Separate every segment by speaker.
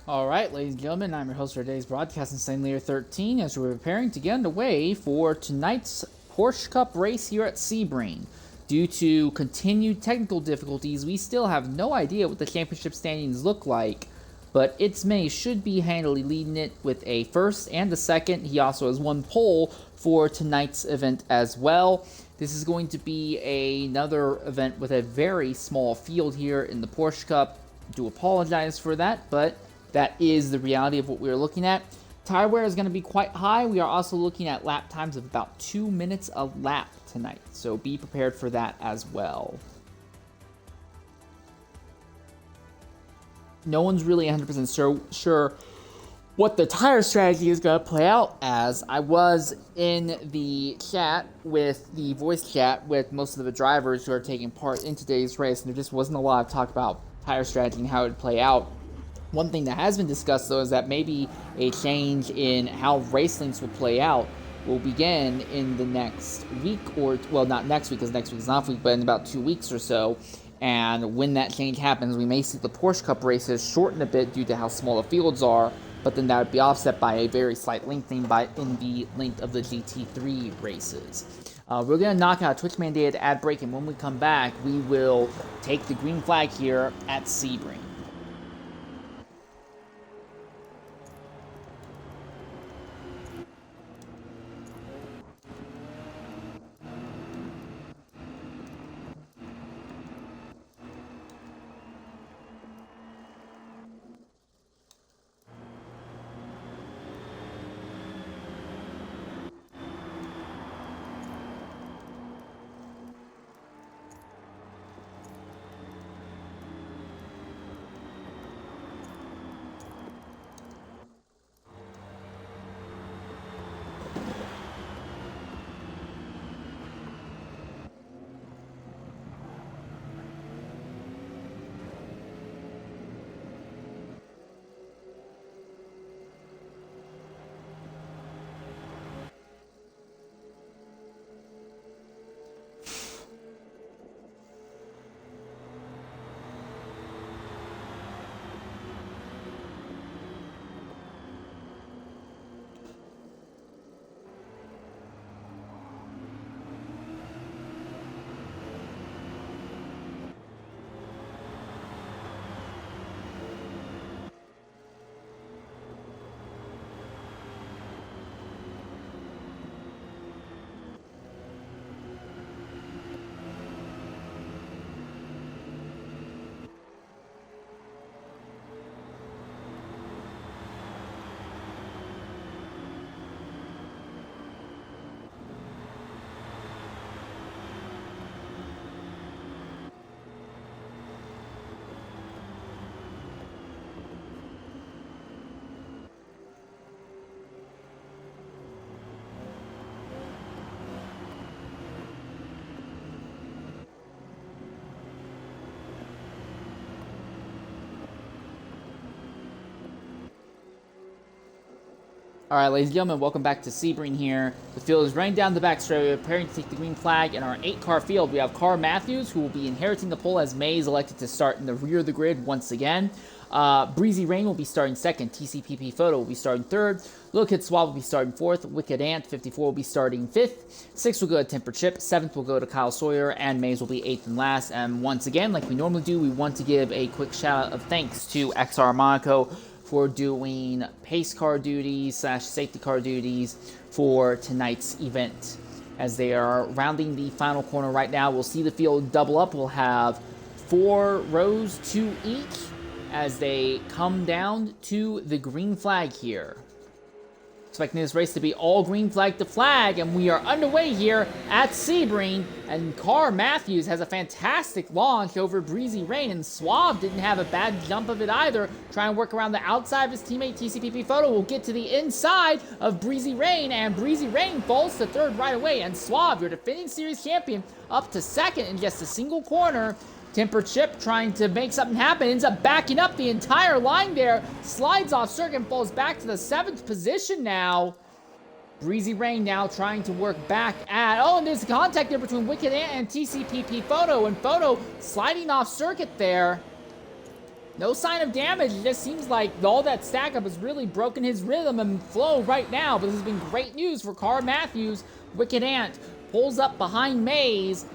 Speaker 1: Alright, ladies and gentlemen, I'm your host for today's broadcast, Insane Leader 13, as we're preparing to get underway for tonight's Porsche Cup race here at Sebring. Due to continued technical difficulties, we still have no idea what the championship standings look like, but It's May should be handily leading it with a first and a second. He also has one pole for tonight's event as well. This is going to be another event with a very small field here in the Porsche Cup. I do apologize for that, but that is the reality of what we're looking at. Tire wear is going to be quite high. We are also looking at lap times of about 2 minutes a lap tonight, so be prepared for that as well. No one's really 100% sure what the tire strategy is going to play out as. I was in the chat with the voice chat with most of the drivers who are taking part in today's race, and there just wasn't a lot of talk about tire strategy and how it would play out. One thing that has been discussed, though, is that maybe a change in how race links will play out will begin in the next week, or, well, not next week, because next week is off week, but in about 2 weeks or so. And when that change happens, we may see the Porsche Cup races shorten a bit due to how small the fields are, but then that would be offset by a very slight lengthening in the length of the GT3 races. We're going to knock out a Twitch mandated ad break, and when we come back, we will take the green flag here at Sebring. Alright, ladies and gentlemen, welcome back to Sebring here. The field is running down the back straight. We're preparing to take the green flag in our 8-car field. We have Carr Matthews, who will be inheriting the pole as May is elected to start in the rear of the grid once again. Breezy Rain will be starting second. TCPP Photo will be starting third. Little Kid Swab will be starting fourth. Wicked Ant 54 will be starting fifth. Sixth will go to Temper Chip. Seventh will go to Kyle Sawyer. And Mays will be eighth and last. And once again, like we normally do, we want to give a quick shout out of thanks to XR Monaco for doing pace car duties / safety car duties for tonight's event. As they are rounding the final corner right now, we'll see the field double up. We'll have 4 rows, 2 each, as they come down to the green flag here. Expecting this race to be all green flag to flag, and we are underway here at Sebring, and Carr Matthews has a fantastic launch over Breezy Rain, and Suave didn't have a bad jump of it either, trying to work around the outside of his teammate TCPP Photo. Will get to the inside of Breezy Rain, and Breezy Rain falls to third right away, and Suave, your defending series champion, up to second in just a single corner. Temper Chip trying to make something happen, ends up backing up the entire line there, slides off circuit and falls back to the 7th position now. Breezy Rain now trying to work back at, oh, and there's a contact there between Wicked Ant and TCPP Photo, and Photo sliding off circuit there. No sign of damage. It just seems like all that stack up has really broken his rhythm and flow right now. But this has been great news for Car Matthews. Wicked Ant pulls up behind Maze.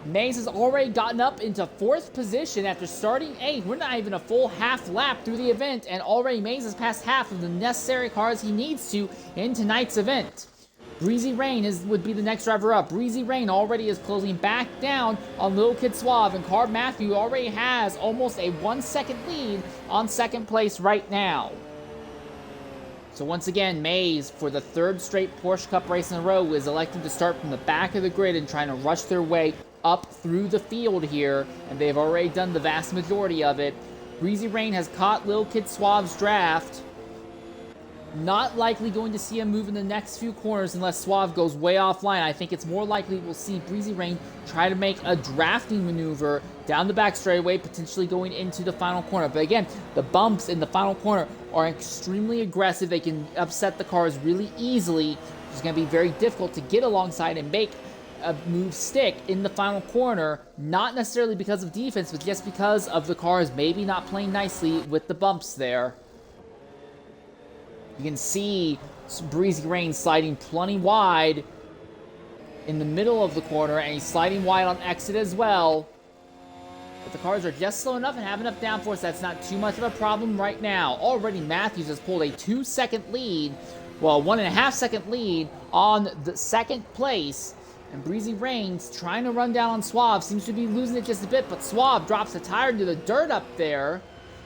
Speaker 1: Maze has already gotten up into 4th position after starting 8th. We're not even a full half lap through the event, and already Maze has passed half of the necessary cars he needs to in tonight's event. Breezy Rain would be the next driver up. Breezy Rain already is closing back down on Little Kid Suave, and Car Matthew already has almost a 1-second lead on 2nd place right now. So once again, Maze, for the 3rd straight Porsche Cup race in a row, is electing to start from the back of the grid and trying to rush their way up through the field here, and they've already done the vast majority of it. Breezy Rain has caught Little Kid Suave's draft. Not likely going to see him move in the next few corners unless Suave goes way offline. I think it's more likely we'll see Breezy Rain try to make a drafting maneuver down the back straightaway, potentially going into the final corner. But again, the bumps in the final corner are extremely aggressive. They can upset the cars really easily. It's going to be very difficult to get alongside and make a move stick in the final corner, not necessarily because of defense, but just because of the cars maybe not playing nicely with the bumps there. You can see Breezy Rain sliding plenty wide in the middle of the corner, and he's sliding wide on exit as well. But the cars are just slow enough and have enough downforce that's not too much of a problem right now. Already Matthews has pulled a 2-second lead, well, 1.5-second lead on the 2nd place. And Breezy Rain's trying to run down on Suave, seems to be losing it just a bit, but Suave drops a tire into the dirt up there.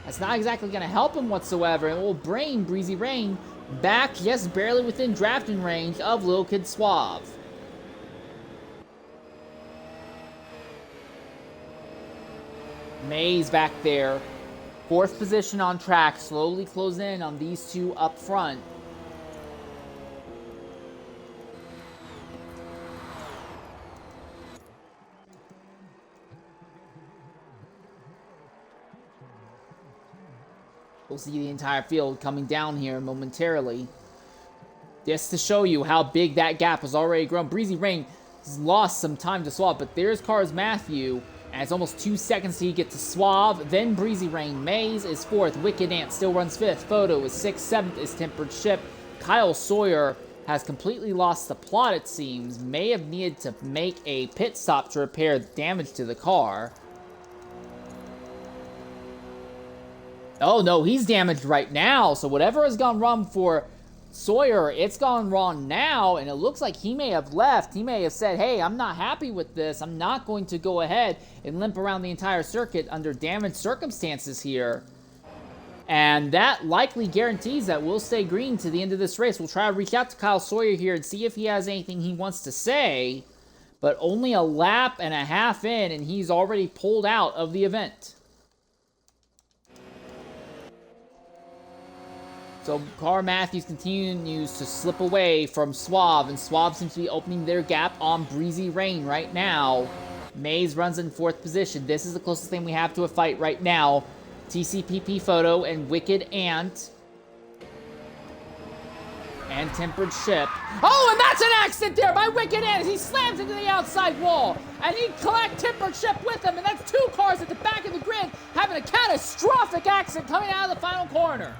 Speaker 1: That's not exactly going to help him whatsoever, and it will bring Breezy Rain back just barely within drafting range of Little Kid Suave. Maze back there, 4th position on track, slowly closing in on these two up front. We'll see the entire field coming down here momentarily. Just to show you how big that gap has already grown. Breezy Rain has lost some time to Suave, but there's Cars Matthew, and it's almost 2 seconds till you get to Suave, then Breezy Rain. Maze is 4th, Wicked Ant still runs 5th, Photo is 6th, 7th is Tempered Ship. Kyle Sawyer has completely lost the plot, it seems. May have needed to make a pit stop to repair damage to the car. Oh, no, he's damaged right now. So whatever has gone wrong for Sawyer, it's gone wrong now. And it looks like he may have left. He may have said, hey, I'm not happy with this. I'm not going to go ahead and limp around the entire circuit under damaged circumstances here. And that likely guarantees that we'll stay green to the end of this race. We'll try to reach out to Kyle Sawyer here and see if he has anything he wants to say. But only a lap and a half in, and he's already pulled out of the event. So Car Matthews continues to slip away from Suave, and Suave seems to be opening their gap on Breezy Rain right now. Maze runs in 4th position. This is the closest thing we have to a fight right now. TCPP Photo and Wicked Ant. And Tempered Ship. Oh, and that's an accident there by Wicked Ant as he slams into the outside wall. And he collects Tempered Ship with him, and that's 2 cars at the back of the grid having a catastrophic accident coming out of the final corner.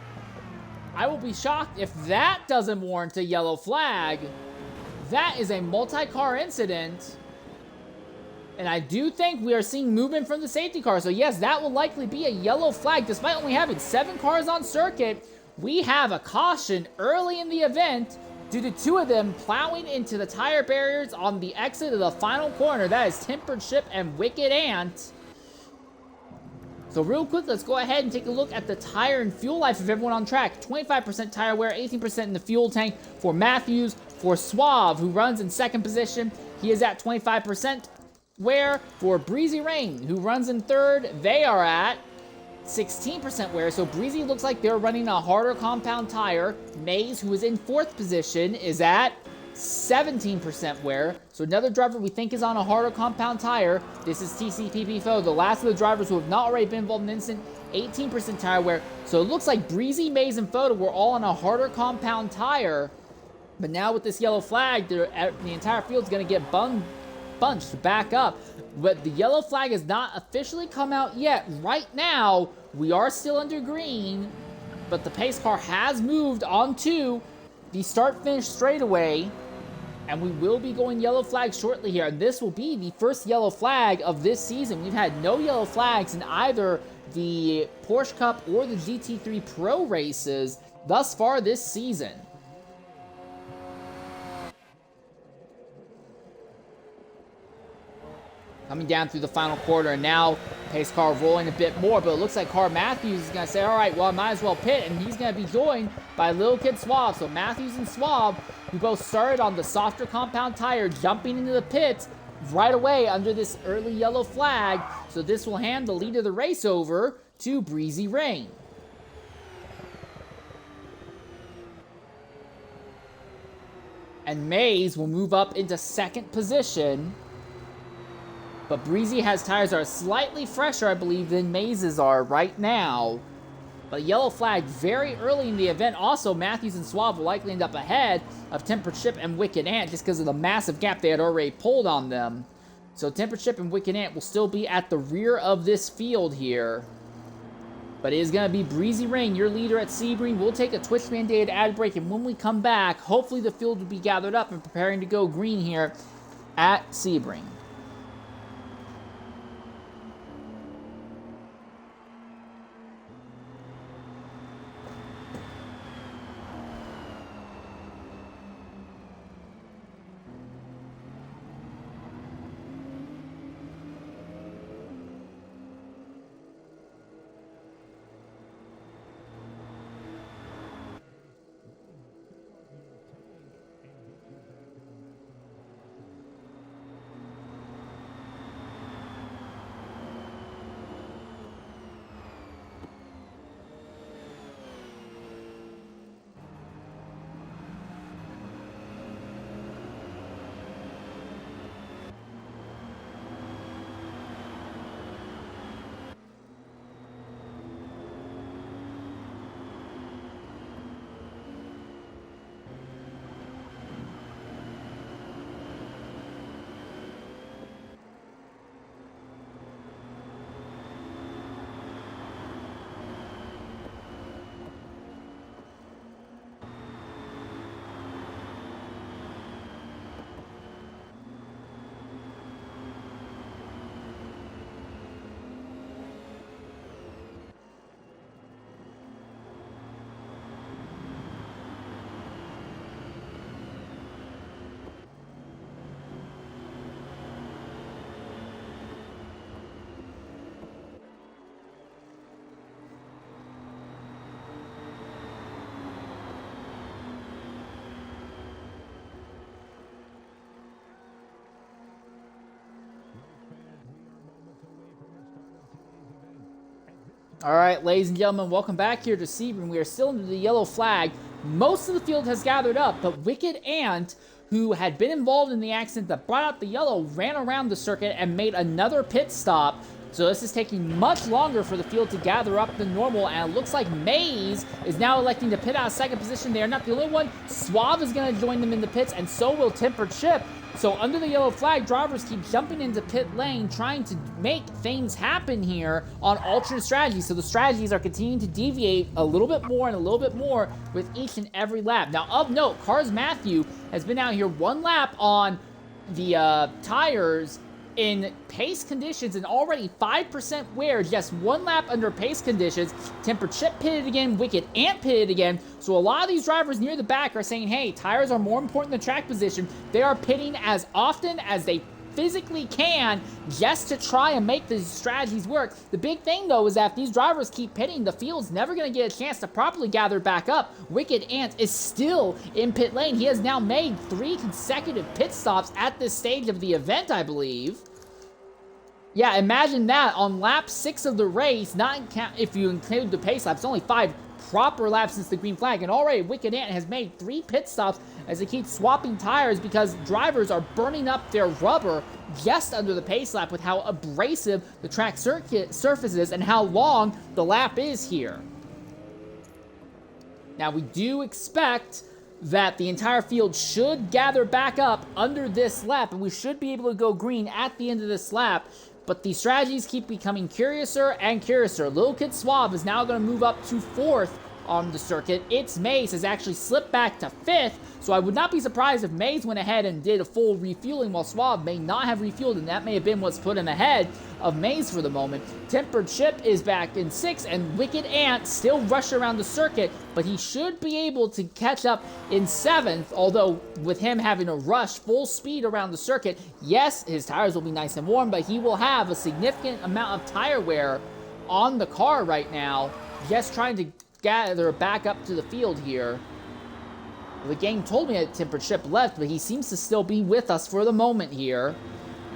Speaker 1: I will be shocked if that doesn't warrant a yellow flag. That is a multi-car incident. And I do think we are seeing movement from the safety car. So yes, that will likely be a yellow flag. Despite only having 7 cars on circuit, we have a caution early in the event due to 2 of them plowing into the tire barriers on the exit of the final corner. That is Tempered Ship and Wicked Ant. So real quick, let's go ahead and take a look at the tire and fuel life of everyone on track. 25% tire wear, 18% in the fuel tank for Matthews. For Suave, who runs in 2nd position, he is at 25% wear. For Breezy Rain, who runs in 3rd, they are at 16% wear. So Breezy looks like they're running a harder compound tire. Maze, who is in 4th position, is at 17% wear. So another driver we think is on a harder compound tire. This is TCPP Photo, the last of the drivers who have not already been involved in the incident. 18% tire wear. So it looks like Breezy, Maze, and Photo were all on a harder compound tire. But now with this yellow flag, the entire field is going to get bunged bunch to back up. But the yellow flag has not officially come out yet. Right now, we are still under green, but the pace car has moved onto the start-finish straightaway, and we will be going yellow flag shortly here. And this will be the first yellow flag of this season. We've had no yellow flags in either the Porsche Cup or the GT3 Pro races thus far this season. Coming down through the final quarter, and now pace car rolling a bit more, but it looks like Car Matthews is going to say, all right, well, I might as well pit, and he's going to be joined by Little Kid Swab. So Matthews and Swab, who both started on the softer compound tire, jumping into the pits right away under this early yellow flag. So this will hand the lead of the race over to Breezy Rain. And Maze will move up into second position. But Breezy has tires that are slightly fresher, I believe, than Maze's are right now. But yellow flag very early in the event. Also, Matthews and Swab will likely end up ahead of Tempered Chip and Wicked Ant just because of the massive gap they had already pulled on them. So Tempered Chip and Wicked Ant will still be at the rear of this field here. But it is going to be Breezy Rain, your leader at Sebring. We'll take a Twitch-mandated ad break, and when we come back, hopefully the field will be gathered up and preparing to go green here at Sebring. All right, ladies and gentlemen, welcome back here to Sebring. We are still under the yellow flag. Most of the field has gathered up, but Wicked Ant, who had been involved in the accident that brought out the yellow, ran around the circuit and made another pit stop. So this is taking much longer for the field to gather up than normal, and it looks like Maze is now electing to pit out of second position. They are not the only one. Suave is going to join them in the pits, and so will Tempered Chip. So under the yellow flag, drivers keep jumping into pit lane, trying to make things happen here on alternate strategies. So the strategies are continuing to deviate a little bit more and a little bit more with each and every lap. Now, of note, Cars Matthew has been out here one lap on the tires in pace conditions and already 5% wear, just one lap under pace conditions. Tempered Chip pitted again, Wicked Ant pitted again. So a lot of these drivers near the back are saying, hey, tires are more important than track position. They are pitting as often as they physically can just to try and make these strategies work. The big thing, though, is that if these drivers keep pitting, the field's never going to get a chance to properly gather back up. Wicked Ant is still in pit lane. He has now made 3 consecutive pit stops at this stage of the event, I believe. Yeah, imagine that on lap 6 of the race, if you include the pace laps, only 5 proper laps since the green flag, and already Wicked Ant has made 3 pit stops as they keep swapping tires because drivers are burning up their rubber just under the pace lap with how abrasive the track surface is and how long the lap is here. Now, we do expect that the entire field should gather back up under this lap, and we should be able to go green at the end of this lap. But the strategies keep becoming curiouser and curiouser. Lil Kid Suave is now going to move up to 4th on the circuit. It's Maze has actually slipped back to 5th, so I would not be surprised if Maze went ahead and did a full refueling while Suave may not have refueled, and that may have been what's put him ahead of Maze for the moment. Tempered Chip is back in 6th, and Wicked Ant still rushing around the circuit, but he should be able to catch up in 7th, although with him having to rush full speed around the circuit, yes, his tires will be nice and warm, but he will have a significant amount of tire wear on the car right now, just trying to gather back up to the field here. The game told me that Tempered Chip left, but he seems to still be with us for the moment here.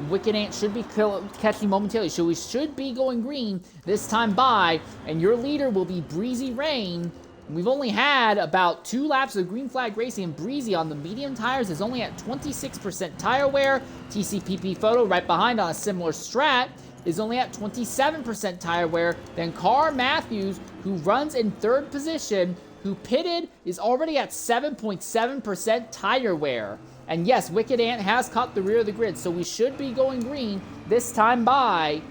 Speaker 1: Wicked Ant should be catching momentarily, so we should be going green this time by, and your leader will be Breezy Rain. We've only had about 2 laps of green flag racing, and Breezy on the medium tires is only at 26% tire wear. TCPP Photo right behind on a similar strat is only at 27% tire wear. Then Car Matthews, who runs in 3rd position, who pitted, is already at 7.7% tire wear. And yes, Wicked Ant has caught the rear of the grid, so we should be going green this time by.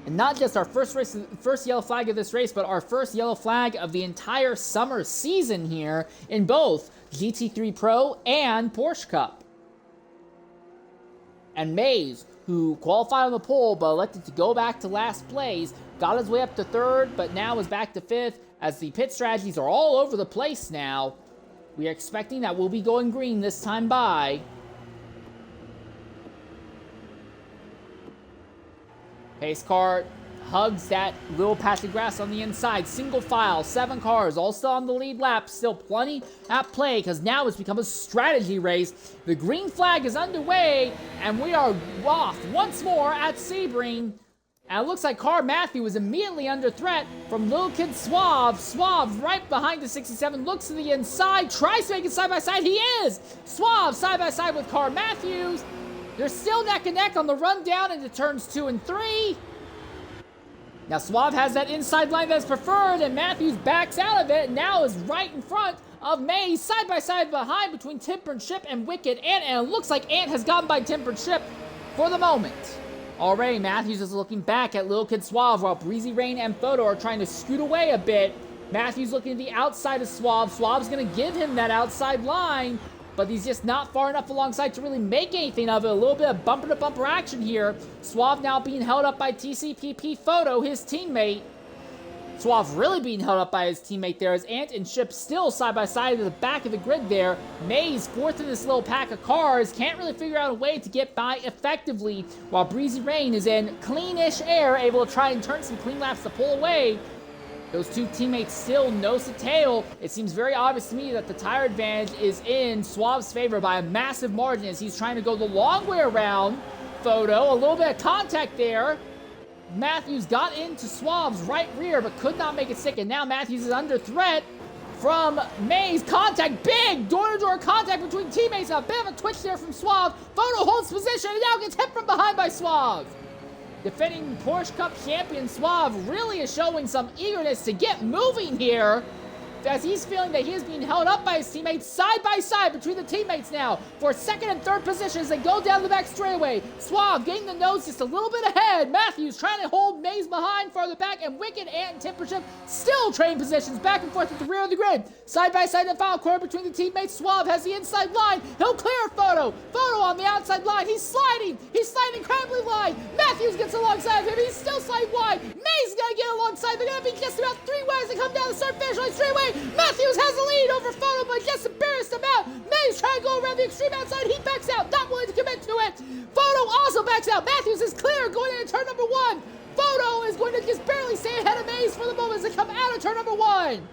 Speaker 1: And not just our first yellow flag of this race, but our first yellow flag of the entire summer season here in both GT3 Pro and Porsche Cup. And Maze, who qualified on the pole but elected to go back to last place, got his way up to 3rd, but now is back to 5th, as the pit strategies are all over the place now. We are expecting that we'll be going green this time by. Pace car hugs that little patch of grass on the inside. Single file, 7 cars, all still on the lead lap. Still plenty at play, because now it's become a strategy race. The green flag is underway, and we are off once more at Sebring. And it looks like Car Matthew is immediately under threat from Lil Kid Suave. Suave right behind the 67, looks to the inside, tries to make it side by side. He is! Suave side by side with Car Matthews. They're still neck and neck on the run down into turns 2 and 3. Now Suave has that inside line that's preferred, and Matthews backs out of it, and now is right in front of Maze, side by side behind between Tempered Chip and Wicked Ant, and it looks like Ant has gotten by Tempered Chip for the moment. Already, Matthews is looking back at Lil Kid Suave, while Breezy Rain and Photo are trying to scoot away a bit. Matthews looking at the outside of Suave. Suave's going to give him that outside line, but he's just not far enough alongside to really make anything of it. A little bit of bumper-to-bumper action here. Suave now being held up by TCPP Photo, his teammate. Suave really being held up by his teammate there, as Ant and Chip still side by side at the back of the grid there. Maze, 4th in this little pack of cars, can't really figure out a way to get by effectively, while Breezy Rain is in cleanish air, able to try and turn some clean laps to pull away. Those two teammates still nose to tail. It seems very obvious to me that the tire advantage is in Suave's favor by a massive margin, as he's trying to go the long way around Photo. A little bit of contact there. Matthews got into Suave's right rear, but could not make it stick, and now Matthews is under threat from Maze. Contact, big door-to-door contact between teammates. A bit of a twitch there from Suave. Photo holds position and now gets hit from behind by Suave. Defending Porsche Cup champion Suave really is showing some eagerness to get moving here, as he's feeling that he is being held up by his teammates side by side between the teammates now for 2nd and 3rd positions. They go down the back straightaway. Suave getting the nose just a little bit ahead. Matthews trying to hold Maze behind farther back, and Wicked Ant and Tempered Chip still trading positions back and forth at the rear of the grid. Side by side in the final corner between the teammates. Suave has the inside line. He'll clear Photo. Photo on the outside line. He's sliding. He's sliding incredibly wide. Matthews gets alongside of him. He's still sliding wide. Maze is going to get alongside. They're going to be just about 3 ways to come down the start finish line straightaway. Matthews has the lead over Photo, but just embarrassed him out. Maze trying to go around the extreme outside. He backs out, not willing to commit to it. Photo also backs out. Matthews is clear going into turn number 1. Photo is going to just barely stay ahead of Maze for the moment as they come out of turn number 1.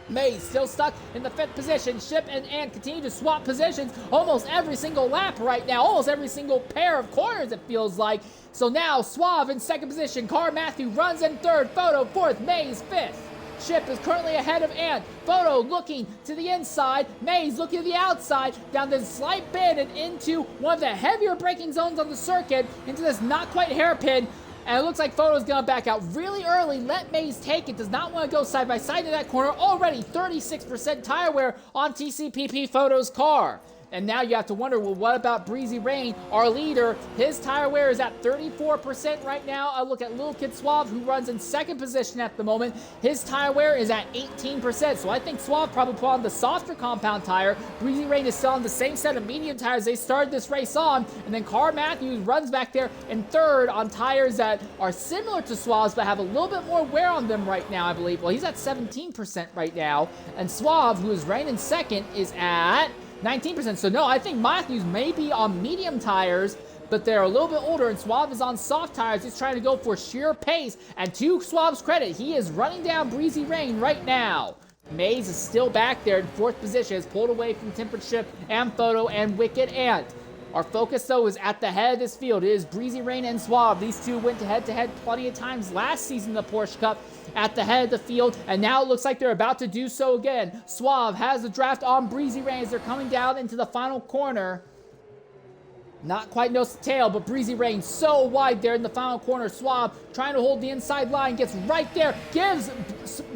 Speaker 1: Maze still stuck in the 5th position. Chip and Ant continue to swap positions almost every single lap right now. Almost every single pair of corners, it feels like. So now Suave in 2nd position. Car Matthew runs in 3rd. Photo 4th. Maze 5th. Chip is currently ahead of Ant. Photo looking to the inside. Maze looking to the outside. Down this slight bend and into one of the heavier braking zones on the circuit. Into this not quite hairpin. And it looks like Photo's gonna back out really early. Let Maze take it. Does not want to go side by side in that corner. Already 36% tire wear on TCPP Photo's car. And now you have to wonder, well, what about Breezy Rain, our leader? His tire wear is at 34% right now. I look at Little Kid Suave, who runs in second position at the moment. His tire wear is at 18%. So I think Suave probably put on the softer compound tire. Breezy Rain is still on the same set of medium tires they started this race on. And then Car Matthews runs back there in third on tires that are similar to Suave's, but have a little bit more wear on them right now, I believe. Well, he's at 17% right now. And Suave, who is running in second, is at 19%. So no, I think Matthews may be on medium tires, but they're a little bit older, and Suave is on soft tires. He's trying to go for sheer pace. And to Suave's credit, he is running down Breezy Rain right now. Maze is still back there in fourth position, has pulled away from Temperature and Photo and Wicked Ant. Our focus, though, is at the head of this field. It is Breezy Rain and Suave. These two went head-to-head plenty of times last season in the Porsche Cup at the head of the field, and now it looks like they're about to do so again. Suave has the draft on Breezy Rain as they're coming down into the final corner. Not quite nose to tail, but Breezy Rain so wide there in the final corner. Suave trying to hold the inside line, gets right there, gives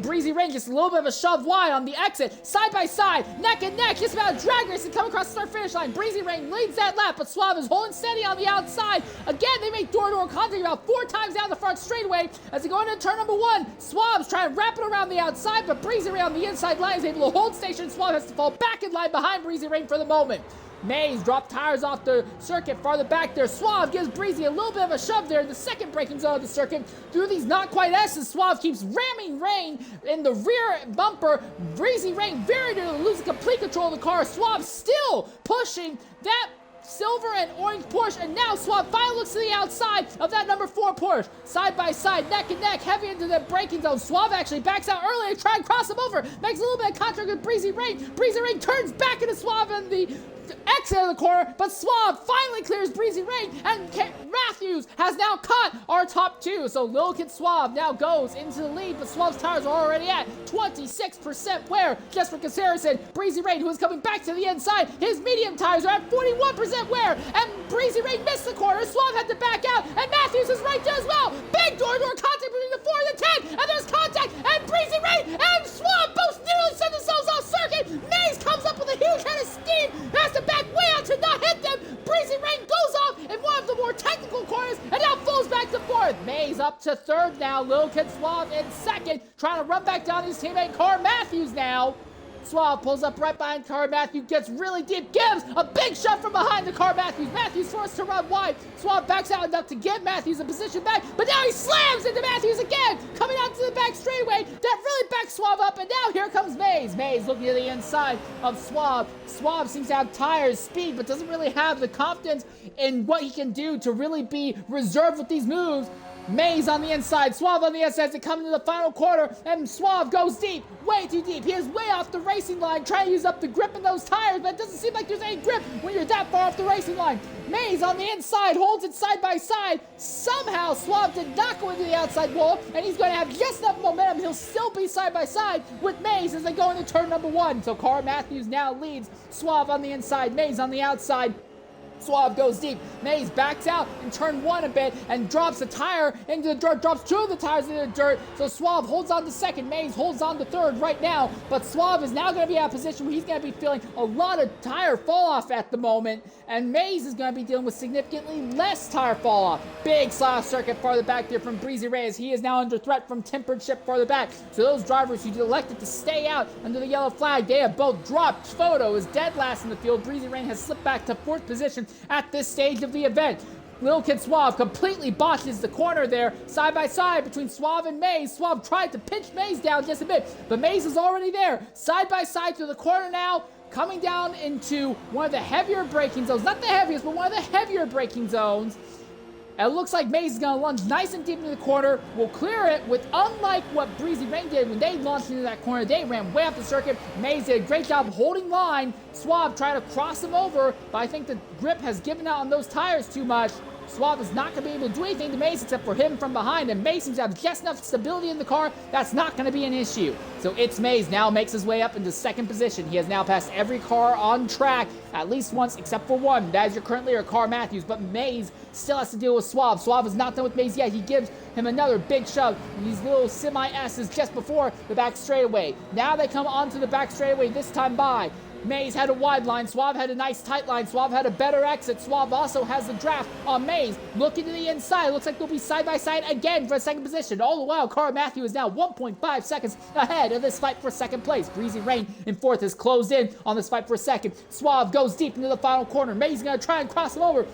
Speaker 1: Breezy Rain just a little bit of a shove wide on the exit. Side by side, neck and neck, just about a drag race and come across the start finish line. Breezy Rain leads that lap, but Suave is holding steady on the outside. Again, they make door-to-door contact about 4 times down the front straightaway as they go into turn number 1. Suave's trying to wrap it around the outside, but Breezy Rain on the inside line is able to hold station. Suave has to fall back in line behind Breezy Rain for the moment. Maze dropped tires off the circuit farther back there. Suave gives Breezy a little bit of a shove there in the second braking zone of the circuit. Through these not quite S's, Suave keeps ramming Rain in the rear bumper. Breezy Rain very nearly losing complete control of the car. Suave still pushing that silver and orange Porsche, and now Suave finally looks to the outside of that number 4 Porsche. Side by side, neck and neck, heavy into the braking zone. Suave actually backs out early to try and cross him over. Makes a little bit of contact with Breezy Rain. Breezy Rain turns back into Suave in the exit of the corner, but Suave finally clears Breezy Rain, and Matthews has now caught our top 2. So Lil Kid Suave now goes into the lead, but Suave's tires are already at 26% wear. Just for comparison, Breezy Rain, who is coming back to the inside, his medium tires are at 41% wear, and Breezy Rain missed the corner. Suave had to back out, and Matthews is right there as well. Big door-to-door contact between the 4 and the 10, and there's contact, and Breezy Rain and Suave both nearly send themselves off circuit. Maze comes up with a huge head of steam, has to back way out to not hit them. Breezy Rain goes off in one of the more technical corners and now falls back to 4th. Maze up to 3rd now. Lil Kid Suave in 2nd, trying to run back down his teammate Car Matthews now. Suave pulls up right behind Car Matthews, gets really deep, gives a big shot from behind the Car Matthews. Matthews forced to run wide. Suave backs out enough to get Matthews a position back, but now he slams into Matthews again, coming out to the back straightaway. That really backs Suave up, and now here comes Maze. Maze looking to the inside of Suave. Suave seems to have tires, speed, but doesn't really have the confidence in what he can do to really be reserved with these moves. Maze on the inside, Suave on the outside as they come into the final quarter, and Suave goes deep, way too deep. He is way off the racing line, trying to use up the grip in those tires, but it doesn't seem like there's any grip when you're that far off the racing line. Maze on the inside, holds it side by side. Somehow, Suave did not go into the outside wall, and he's going to have just enough momentum. He'll still be side by side with Maze as they go into turn number 1. So Car Matthews now leads. Suave on the inside, Maze on the outside. Suave goes deep. Maze backs out in turn 1 a bit and drops a tire into the dirt, drops 2 of the tires into the dirt. So Suave holds on to 2nd. Maze holds on to 3rd right now. But Suave is now going to be at a position where he's going to be feeling a lot of tire fall off at the moment. And Maze is going to be dealing with significantly less tire fall off. Big slide circuit farther back there from Breezy Rain. He is now under threat from Tempered Chip farther back. So those drivers who elected to stay out under the yellow flag, they have both dropped. Photo is dead last in the field. Breezy Rain has slipped back to 4th position at this stage of the event. Lil Kid Suave completely botches the corner there, side by side between Suave and Maze. Suave tried to pinch Maze down just a bit, but Maze is already there, side by side through the corner now, coming down into one of the heavier braking zones. Not the heaviest, but one of the heavier braking zones. And it looks like Maze is going to lunge nice and deep into the corner. Will clear it with, unlike what Breezy Rain did when they launched into that corner, they ran way up the circuit. Maze did a great job holding line. Suave tried to cross him over, but I think the grip has given out on those tires too much. Suave is not going to be able to do anything to Maze except for him from behind, and Maze seems to have just enough stability in the car. That's not going to be an issue. So it's Maze now makes his way up into second position. He has now passed every car on track at least once except for one. That is your current leader, Car Matthews, but Maze still has to deal with Suave. Suave is not done with Maze yet. He gives him another big shove in these little semi-S's just before the back straightaway. Now they come onto the back straightaway this time by. Maze had a wide line, Suave had a nice tight line, Suave had a better exit, Suave also has the draft on Maze. Looking to the inside, looks like they'll be side by side again for a second position. All the while, Car Matthew is now 1.5 seconds ahead of this fight for second place. Breezy Rain in fourth has closed in on this fight for second. Suave goes deep into the final corner. Maze is going to try and cross him over,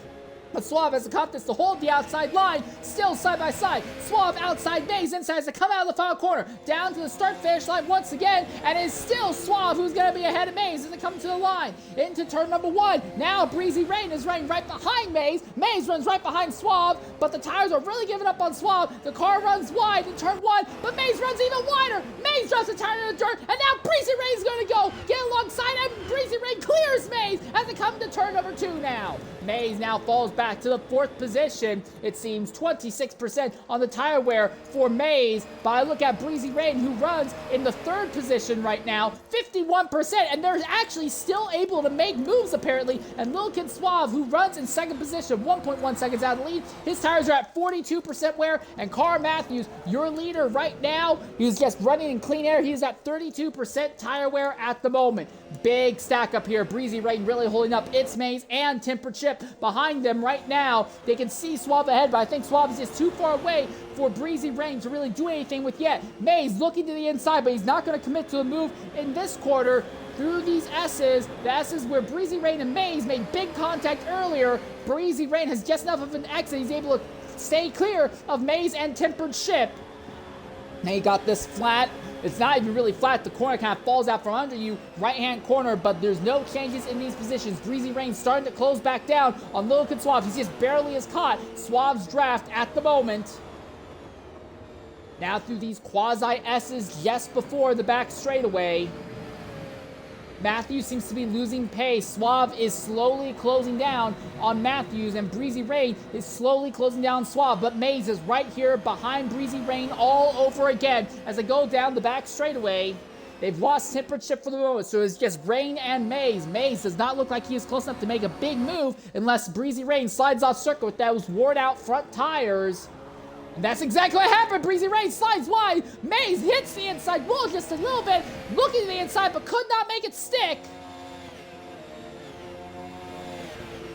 Speaker 1: but Suave has the confidence to hold the outside line, still side by side. Suave outside, Maze inside as they come out of the final corner, down to the start-finish line once again, and it's still Suave who's going to be ahead of Maze as they come to the line. Into turn number one, now Breezy Rain is running right behind Maze. Maze runs right behind Suave, but the tires are really giving up on Suave. The car runs wide in turn one, but Maze runs even wider. Maze drops the tire in the dirt, and now Breezy Rain is going to go get alongside, and Breezy Rain clears Maze as they come to turn number two now. Maze now falls back to the fourth position. It seems 26% on the tire wear for Maze. But I look at Breezy Rain, who runs in the third position right now, 51%, and they're actually still able to make moves apparently. And Lil Kid Suave, who runs in second position, 1.1 seconds out of the lead, his tires are at 42% wear. And Car Matthews, your leader right now, he's just running in clean air. He's at 32% tire wear at the moment. Big stack up here. Breezy Rain really holding up its Maze and Tempered Chip behind them right now. They can see Suave ahead, but I think Suave is just too far away for Breezy Rain to really do anything with yet. Maze looking to the inside, but he's not going to commit to a move in this quarter. Through these S's, the S's where Breezy Rain and Maze made big contact earlier. Breezy Rain has just enough of an exit. He's able to stay clear of Maze and Tempered Chip. Now you got this flat. It's not even really flat. The corner kind of falls out from under you. Right-hand corner, but there's no changes in these positions. Breezy Rain starting to close back down on Lil Kid Suave. He's just barely as caught. Suave's draft at the moment. Now through these quasi-S's just before the back straightaway. Matthews seems to be losing pace. Suave is slowly closing down on Matthews, and Breezy Rain is slowly closing down Suave, but Maze is right here behind Breezy Rain all over again as they go down the back straightaway. They've lost Tempered Chip for the moment, so it's just Rain and Maze. Maze does not look like he is close enough to make a big move unless Breezy Rain slides off circuit with those worn-out front tires. And that's exactly what happened. Breezy Rain slides wide. Maze hits the inside wall just a little bit, looking to the inside, but could not make it stick.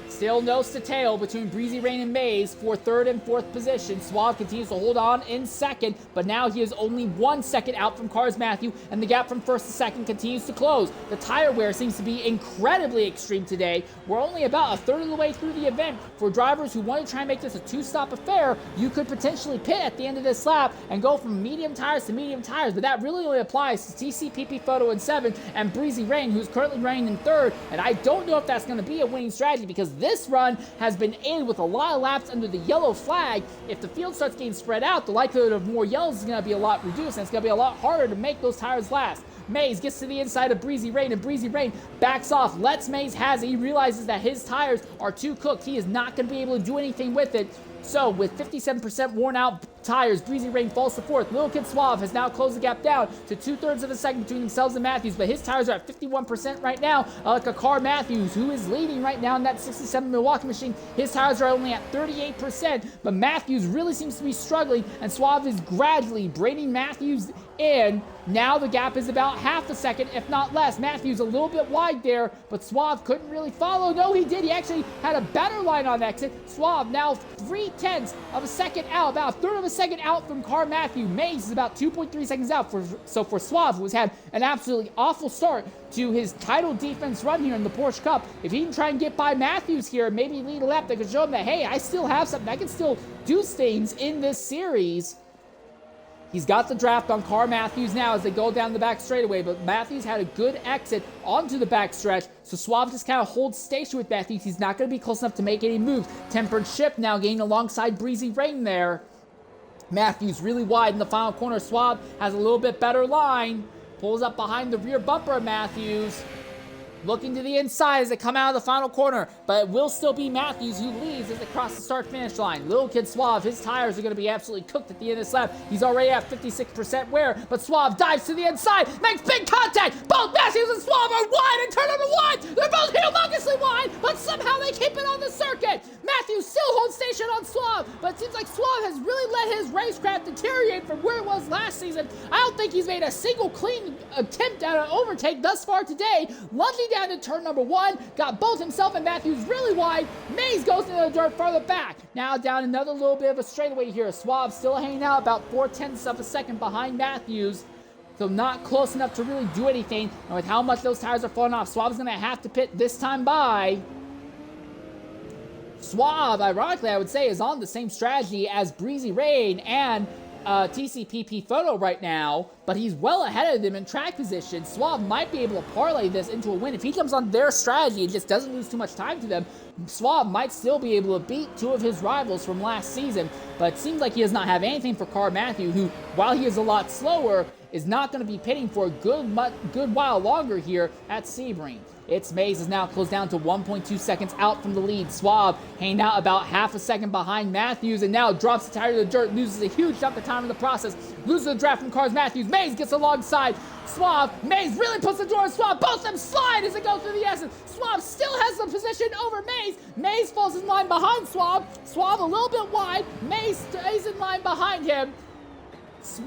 Speaker 1: Still nose to tail between Breezy Rain and Maze for third and fourth position. Suave continues to hold on in second, but now he is only 1 second out from Cars Matthew, and the gap from first to second continues to close. The tire wear seems to be incredibly extreme today. We're only about a third of the way through the event. For drivers who want to try and make this a two-stop affair, you could potentially pit at the end of this lap and go from medium tires to medium tires, but that really only applies to TCPP Photo in 7th and Breezy Rain, who's currently running in third, and I don't know if that's going to be a winning strategy because this run has been aided with a lot of laps under the yellow flag. If the field starts getting spread out, the likelihood of more yellows is going to be a lot reduced, and it's going to be a lot harder to make those tires last. Maze gets to the inside of Breezy Rain, and Breezy Rain backs off, lets Maze has it. He realizes that his tires are too cooked. He is not going to be able to do anything with it. So with 57% worn out tires, Breezy Rain falls to fourth. Lil Kid Suave has now closed the gap down to 2/3 of a second between themselves and Matthews, but his tires are at 51% right now. Like a Car Matthews, who is leading right now in that 67 Milwaukee machine, his tires are only at 38%, but Matthews really seems to be struggling, and Suave is gradually bringing Matthews in. Now the gap is about half a second, if not less. Matthews a little bit wide there, but Suave couldn't really follow. No, he did. He actually had a better line on exit. Suave now 3/10 of a second out, about a third of a second out from Car Matthew. Maze is about 2.3 seconds out. So for Suave, who has had an absolutely awful start to his title defense run here in the Porsche Cup, if he can try and get by Matthews here, maybe lead a lap that could show him that, hey, I still have something. I can still do things in this series. He's got the draft on Car Matthews now as they go down the back straightaway, but Matthews had a good exit onto the back stretch, so Suave just kind of holds station with Matthews. He's not going to be close enough to make any moves. Tempered Chip now getting alongside Breezy Rain there. Matthews really wide in the final corner. Suave has a little bit better line. Pulls up behind the rear bumper of Matthews. Looking to the inside as they come out of the final corner, but it will still be Matthews who leads as they cross the start-finish line. Little Kid Suave, his tires are going to be absolutely cooked at the end of this lap. He's already at 56% wear, but Suave dives to the inside, makes big contact. Both Matthews and Suave are wide in turn number 1. They're both humongously wide, but somehow they keep it on the circuit. Matthews still holds station on Suave, but it seems like Suave has really let his racecraft deteriorate from where it was last season. I don't think he's made a single clean attempt at an overtake thus far today. Lunging down to turn number 1, got both himself and Matthews really wide. Mays goes into the dirt further back. Now down another little bit of a straightaway here. Suave still hanging out about 0.4 of a second behind Matthews. So not close enough to really do anything. And with how much those tires are falling off, Suave's going to have to pit this time by. Suave, ironically, I would say, is on the same strategy as Breezy Rain and TCPP Photo right now, but he's well ahead of them in track position. Suave might be able to parlay this into a win. If he comes on their strategy and just doesn't lose too much time to them, Suave might still be able to beat 2 of his rivals from last season, but it seems like he does not have anything for Car Matthew, who, while he is a lot slower, is not going to be pitting for a good while longer here at Sebring. It's Mays is now closed down to 1.2 seconds out from the lead. Suave hanging out about half a second behind Matthews and now drops the tire to the dirt, loses a huge chunk of time in the process, loses the draft from Cars Matthews. Mays gets alongside Suave. Mays really puts the door on Suave. Both of them slide as it goes through the essence. Suave still has the position over Mays. Mays falls in line behind Suave. Suave a little bit wide. Mays stays in line behind him.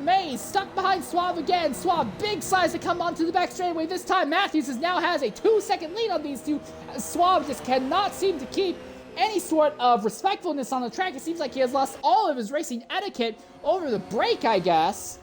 Speaker 1: Mays stuck behind Suave again. Suave big slides to come onto the back straightaway. This time Matthews now has a 2-second lead on these two. Suave just cannot seem to keep any sort of respectfulness on the track. It seems like he has lost all of his racing etiquette over the break, I guess.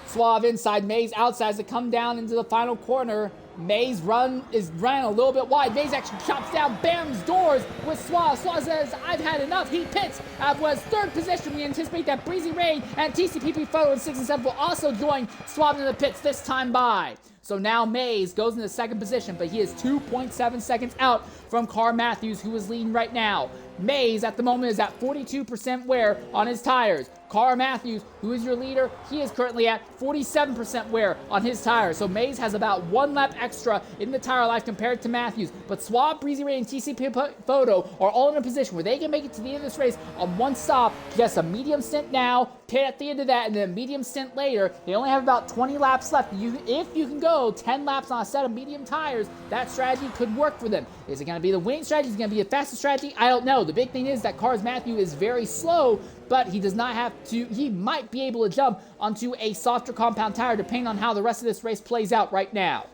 Speaker 1: Suave inside, Mays outside as they come down into the final corner. Mays ran a little bit wide. Mays actually chops down Bam's doors with Suave. Suave says, I've had enough. He pits at was 3rd position. We anticipate that Breezy Rain and TCPP Photo in 6 and 7 will also join Suave in the pits this time by. So now Mays goes into 2nd position, but he is 2.7 seconds out from Car Matthews, who is leading right now. Mays at the moment is at 42% wear on his tires. Car Matthews, who is your leader, he is currently at 47% wear on his tires. So Mays has about 1 lap extra in the tire life compared to Matthews. But Suave, Breezy Ray, and TCP Photo are all in a position where they can make it to the end of this race on 1 stop. Just a medium stint now, pit at the end of that, and then a medium stint later. They only have about 20 laps left. If you can go 10 laps on a set of medium tires, that strategy could work for them. Is it going to be the winning strategy? Is it going to be the fastest strategy? I don't know. The big thing is that Cars Matthew is very slow, but he does not have to, he might be able to jump onto a softer compound tire depending on how the rest of this race plays out right now.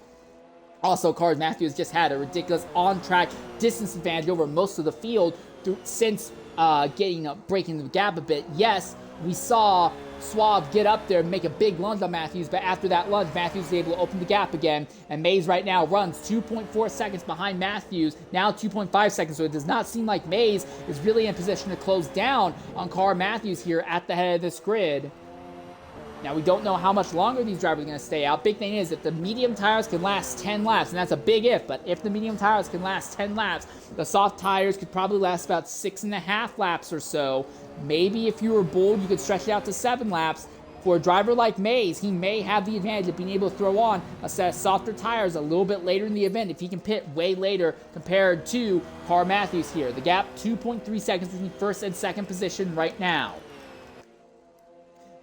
Speaker 1: Also, Cars Matthews just had a ridiculous on-track distance advantage over most of the field since breaking the gap a bit. Yes, we saw Suave get up there and make a big lunge on Matthews, but after that lunge, Matthews is able to open the gap again, and Mays right now runs 2.4 seconds behind Matthews, now 2.5 seconds, so it does not seem like Mays is really in position to close down on Car Matthews here at the head of this grid. Now, we don't know how much longer these drivers are going to stay out. Big thing is that the medium tires can last 10 laps, and that's a big if, but if the medium tires can last 10 laps, the soft tires could probably last about 6.5 laps or so. Maybe if you were bold, you could stretch it out to 7 laps. For a driver like Mays, he may have the advantage of being able to throw on a set of softer tires a little bit later in the event if he can pit way later compared to Car Matthews here. The gap, 2.3 seconds between 1st and 2nd position right now.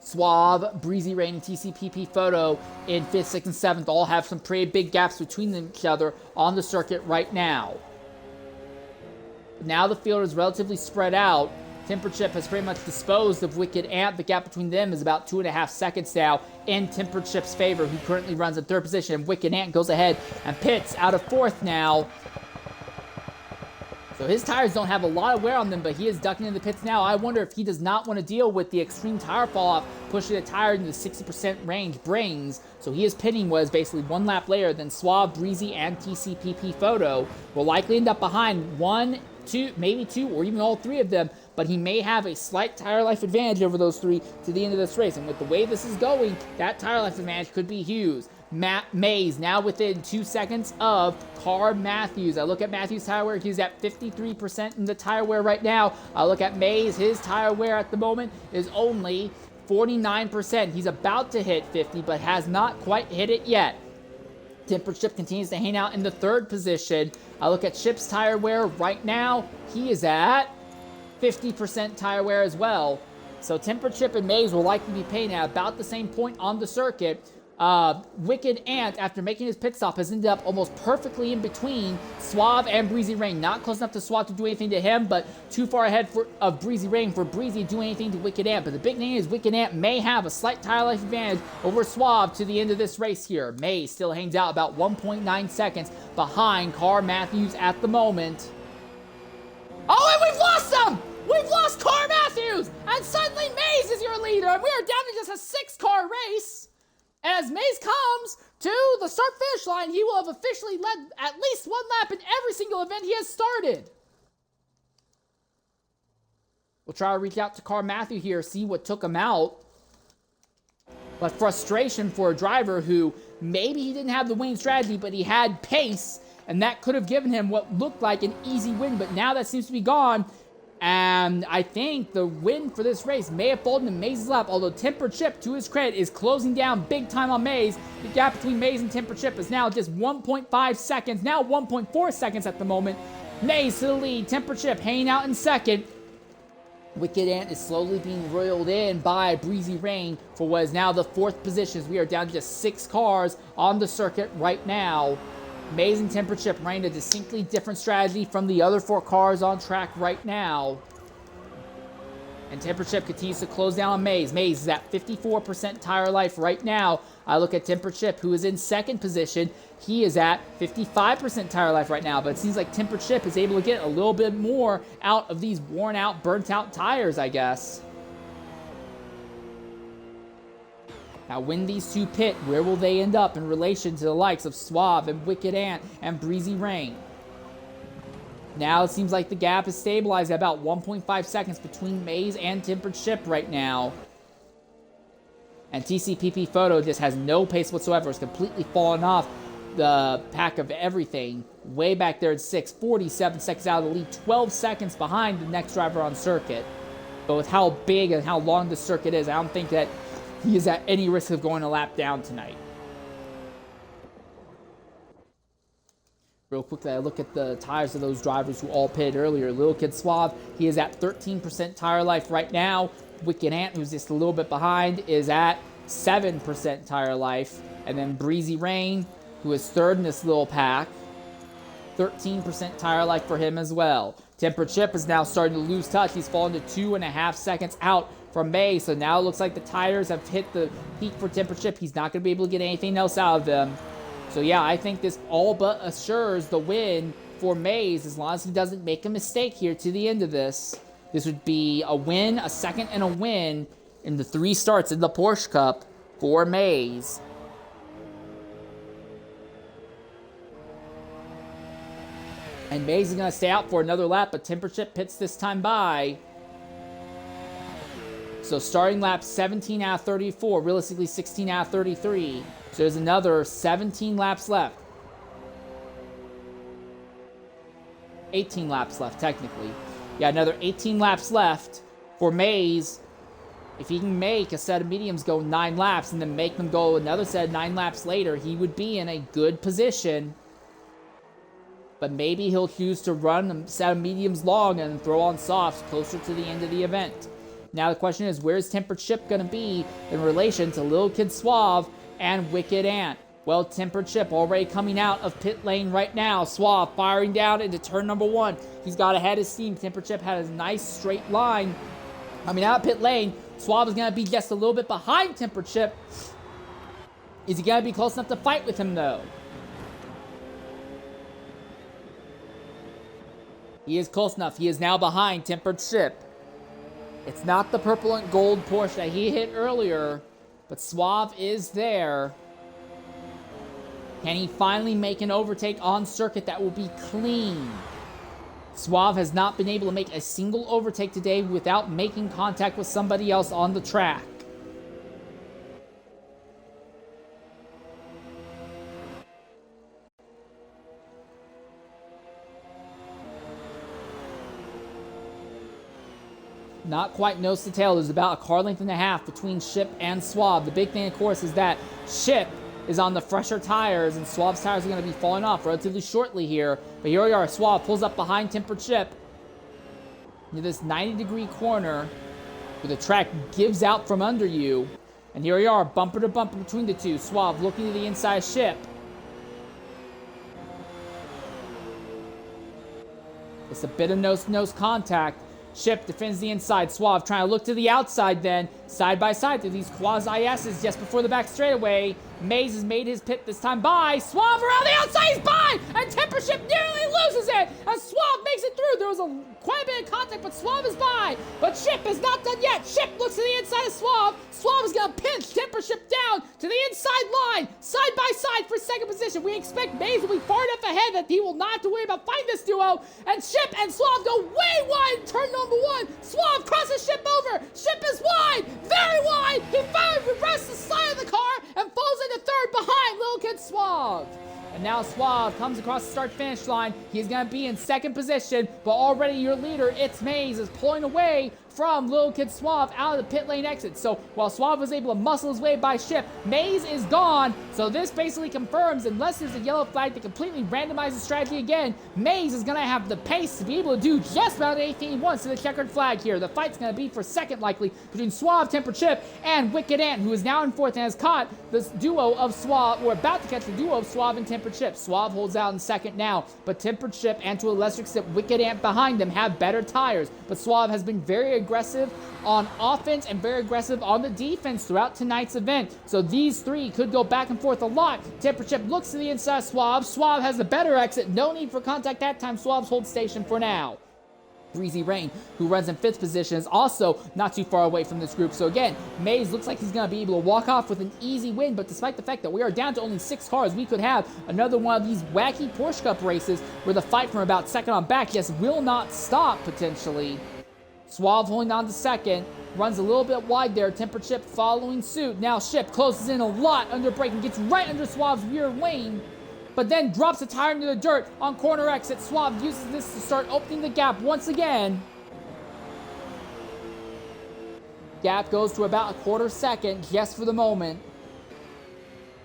Speaker 1: Suave, Breezy Rain, and TCPP Photo in 5th, 6th, and 7th all have some pretty big gaps between each other on the circuit right now. Now the field is relatively spread out. Temperchip has pretty much disposed of Wicked Ant. The gap between them is about 2.5 seconds now in Temperchip's favor, who currently runs in 3rd position. And Wicked Ant goes ahead and pits out of 4th now. So his tires don't have a lot of wear on them, but he is ducking in the pits now. I wonder if he does not want to deal with the extreme tire fall off, pushing the tire into the 60% range brings. So he is pitting what is basically 1 lap later than Suave, Breezy, and TCPP Photo. Will likely end up behind 1, 2, maybe 2, or even all 3 of them, but he may have a slight tire life advantage over those 3 to the end of this race. And with the way this is going, that tire life advantage could be huge. Mays now within 2 seconds of Car Matthews. I look at Matthews' tire wear. He's at 53% in the tire wear right now. I look at Mays. His tire wear at the moment is only 49%. He's about to hit 50, but has not quite hit it yet. Tempered Chip continues to hang out in the 3rd position. I look at Chip's tire wear right now. He is at 50% tire wear as well. So Tempered Chip and Maze will likely be paying at about the same point on the circuit. Wicked Ant, after making his pit stop, has ended up almost perfectly in between Suave and Breezy Rain. Not close enough to Suave to do anything to him, but too far ahead of Breezy Rain for Breezy to do anything to Wicked Ant. But the big thing is Wicked Ant may have a slight tire life advantage over Suave to the end of this race here. Maze still hangs out about 1.9 seconds behind Car Matthews at the moment. Oh, and we've lost them! We've lost Car Matthews! And suddenly Maze is your leader, and we are down to just a 6-car race. As Maze comes to the start-finish line, he will have officially led at least 1 lap in every single event he has started. We'll try to reach out to Car Matthew here, see what took him out. But frustration for a driver who maybe he didn't have the winning strategy, but he had pace, and that could have given him what looked like an easy win, but now that seems to be gone. And I think the win for this race may have fallen in Maze's lap, although Tempered Chip, to his credit, is closing down big time on Maze. The gap between Maze and Tempered Chip is now just 1.5 seconds, now 1.4 seconds at the moment. Maze to the lead, Tempered Chip hanging out in 2nd. Wicked Ant is slowly being roiled in by Breezy Rain for what is now the 4th position. We are down to just 6 cars on the circuit right now. Maze and Tempered Chip running a distinctly different strategy from the other 4 cars on track right now. And Tempered Chip continues to close down on Maze. Maze is at 54% tire life right now. I look at Tempered Chip, who is in 2nd position. He is at 55% tire life right now, but it seems like Tempered Chip is able to get a little bit more out of these worn out, burnt out tires, I guess. Now, when these two pit, where will they end up in relation to the likes of Suave and Wicked Ant and Breezy Rain? Now it seems like the gap is stabilized at about 1.5 seconds between Maze and Tempered Chip right now. And TCPP Photo just has no pace whatsoever. It's completely fallen off the pack of everything. Way back there at 6, 47 seconds out of the lead, 12 seconds behind the next driver on circuit. But with how big and how long the circuit is, I don't think that he is at any risk of going a lap down tonight. Real quickly, I look at the tires of those drivers who all pitted earlier. Little Kid Suave, he is at 13% tire life right now. Wicked Ant, who's just a little bit behind, is at 7% tire life. And then Breezy Rain, who is 3rd in this little pack, 13% tire life for him as well. Tempered Chip is now starting to lose touch. He's fallen to 2.5 seconds out from Maze, so now it looks like the tires have hit the peak for Tempered Chip. He's not going to be able to get anything else out of them. So yeah, I think this all but assures the win for Maze as long as he doesn't make a mistake here to the end of this. This would be a win, a 2nd, and a win in the 3 starts in the Porsche Cup for Maze. And Maze is going to stay out for another lap, but Tempered Chip pits this time by. So starting lap 17 out of 34, realistically 16 out of 33. So there's another 17 laps left. 18 laps left, technically. Yeah, another 18 laps left for Maze. If he can make a set of mediums go 9 laps and then make them go another set of 9 laps later, he would be in a good position. But maybe he'll choose to run a set of mediums long and throw on softs closer to the end of the event. Now the question is, where's Tempered Chip going to be in relation to Little Kid Suave and Wicked Ant? Well, Tempered Chip already coming out of pit lane right now. Suave firing down into turn number 1. He's got ahead of steam. Tempered Chip had a nice straight line coming out of pit lane. Suave is going to be just a little bit behind Tempered Chip. Is he going to be close enough to fight with him, though? He is close enough. He is now behind Tempered Chip. It's not the purple and gold Porsche that he hit earlier, but Suave is there. Can he finally make an overtake on circuit that will be clean? Suave has not been able to make a single overtake today without making contact with somebody else on the track. Not quite nose to tail. There's about a car length and a half between Chip and Suave. The big thing, of course, is that Chip is on the fresher tires, and Suave's tires are going to be falling off relatively shortly here. But here we are. Suave pulls up behind Tempered Chip into this 90-degree corner where the track gives out from under you. And here we are, bumper to bumper between the two. Suave looking to the inside Chip. It's a bit of nose-to-nose contact. Chip defends the inside. Suave trying to look to the outside then. Side by side through these quasi-S's just before the back straightaway. Maze has made his pit this time by. Suave around the outside, he's by! And Temper Chip nearly loses it as Suave makes it through. There was quite a bit of contact, but Suave is by. But Chip is not done yet. Chip looks to the inside of Suave. Suave is going to pinch Temper Chip down to the inside line. Side by side for second position. We expect Maze will be far enough ahead that he will not have to worry about fighting this duo. And Chip and Suave go way wide in turn number one. Suave crosses Chip over. Chip is wide, very wide. He finally rests the side of the car and falls into third behind Little Kid Suave. And now Suave comes across the start-finish line. He's going to be in second position, but already your leader, It's Maze, is pulling away from Little Kid Suave out of the pit lane exit. So while Suave was able to muscle his way by Chip, Maze is gone. So this basically confirms, unless there's a yellow flag that completely randomizes the strategy again, Maze is going to have the pace to be able to do just about anything he wants to the checkered flag here. The fight's going to be for second likely between Suave, Temper Chip, and Wicked Ant, who is now in fourth and has caught this duo of Suave, or about to catch the duo of Suave and Temper Chip. Suave holds out in second now, but Temper Chip and to a lesser extent Wicked Ant behind them have better tires. But Suave has been very aggressive on offense and very aggressive on the defense throughout tonight's event. So these three could go back and forth a lot. Temper Chip looks to the inside Suave. Suave has the better exit. No need for contact that time. Suave's hold station for now. Breezy Rain, who runs in fifth position, is also not too far away from this group. So again, Maze looks like he's going to be able to walk off with an easy win, but despite the fact that we are down to only 6 cars, we could have another one of these wacky Porsche Cup races where the fight from about second on back just will not stop, potentially. Suave holding on to second, runs a little bit wide there. Temper Chip following suit. Now Chip closes in a lot under brake and gets right under Suave's rear wing, but then drops the tire into the dirt on corner exit. Suave uses this to start opening the gap once again. Gap goes to about a quarter second, just for the moment.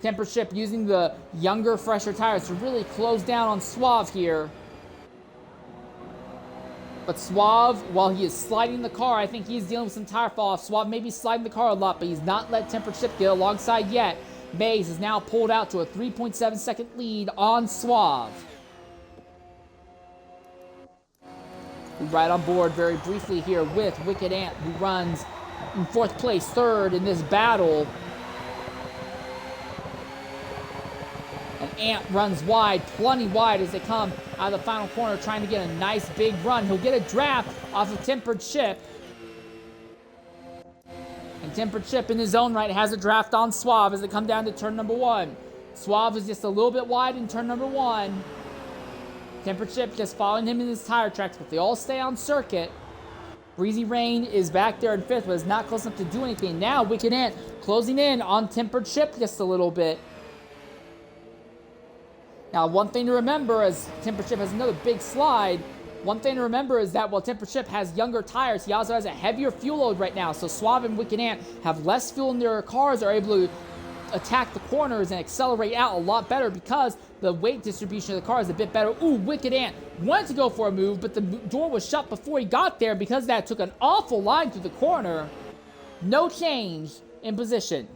Speaker 1: Temper Chip using the younger, fresher tires to really close down on Suave here. But Suave, while he is sliding the car, I think he's dealing with some tire fall off. Suave may be sliding the car a lot, but he's not let Temper Chip get alongside yet. Maze is now pulled out to a 3.7 second lead on Suave. We ride on board very briefly here with Wicked Ant, who runs in fourth place, third in this battle. And Ant runs wide, plenty wide as they come out of the final corner, trying to get a nice big run. He'll get a draft off of Tempered Chip. And Tempered Chip in his own right has a draft on Suave as they come down to turn number one. Suave is just a little bit wide in turn number one. Tempered Chip just following him in his tire tracks, but they all stay on circuit. Breezy Rain is back there in fifth, but is not close enough to do anything. Now Wicked Ant closing in on Tempered Chip just a little bit. Now, one thing to remember as Tempered Chip has another big slide, one thing to remember is that while Tempered Chip has younger tires, he also has a heavier fuel load right now. So Suave and Wicked Ant have less fuel in their cars, are able to attack the corners and accelerate out a lot better because the weight distribution of the car is a bit better. Ooh, Wicked Ant wanted to go for a move, but the door was shut before he got there because that took an awful line through the corner. No change in position.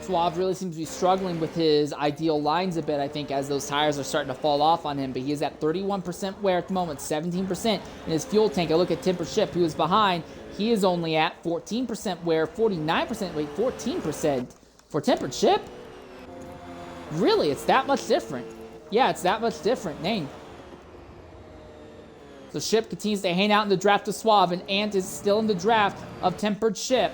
Speaker 1: Suave really seems to be struggling with his ideal lines a bit, I think, as those tires are starting to fall off on him. But he is at 31% wear at the moment, 17% in his fuel tank. I look at Tempered Chip, who is behind. He is only at 14% wear, 49%, wait, 14% for Tempered Chip? Really? It's that much different? Yeah, it's that much different. Dang. So Chip continues to hang out in the draft of Suave, and Ant is still in the draft of Tempered Chip.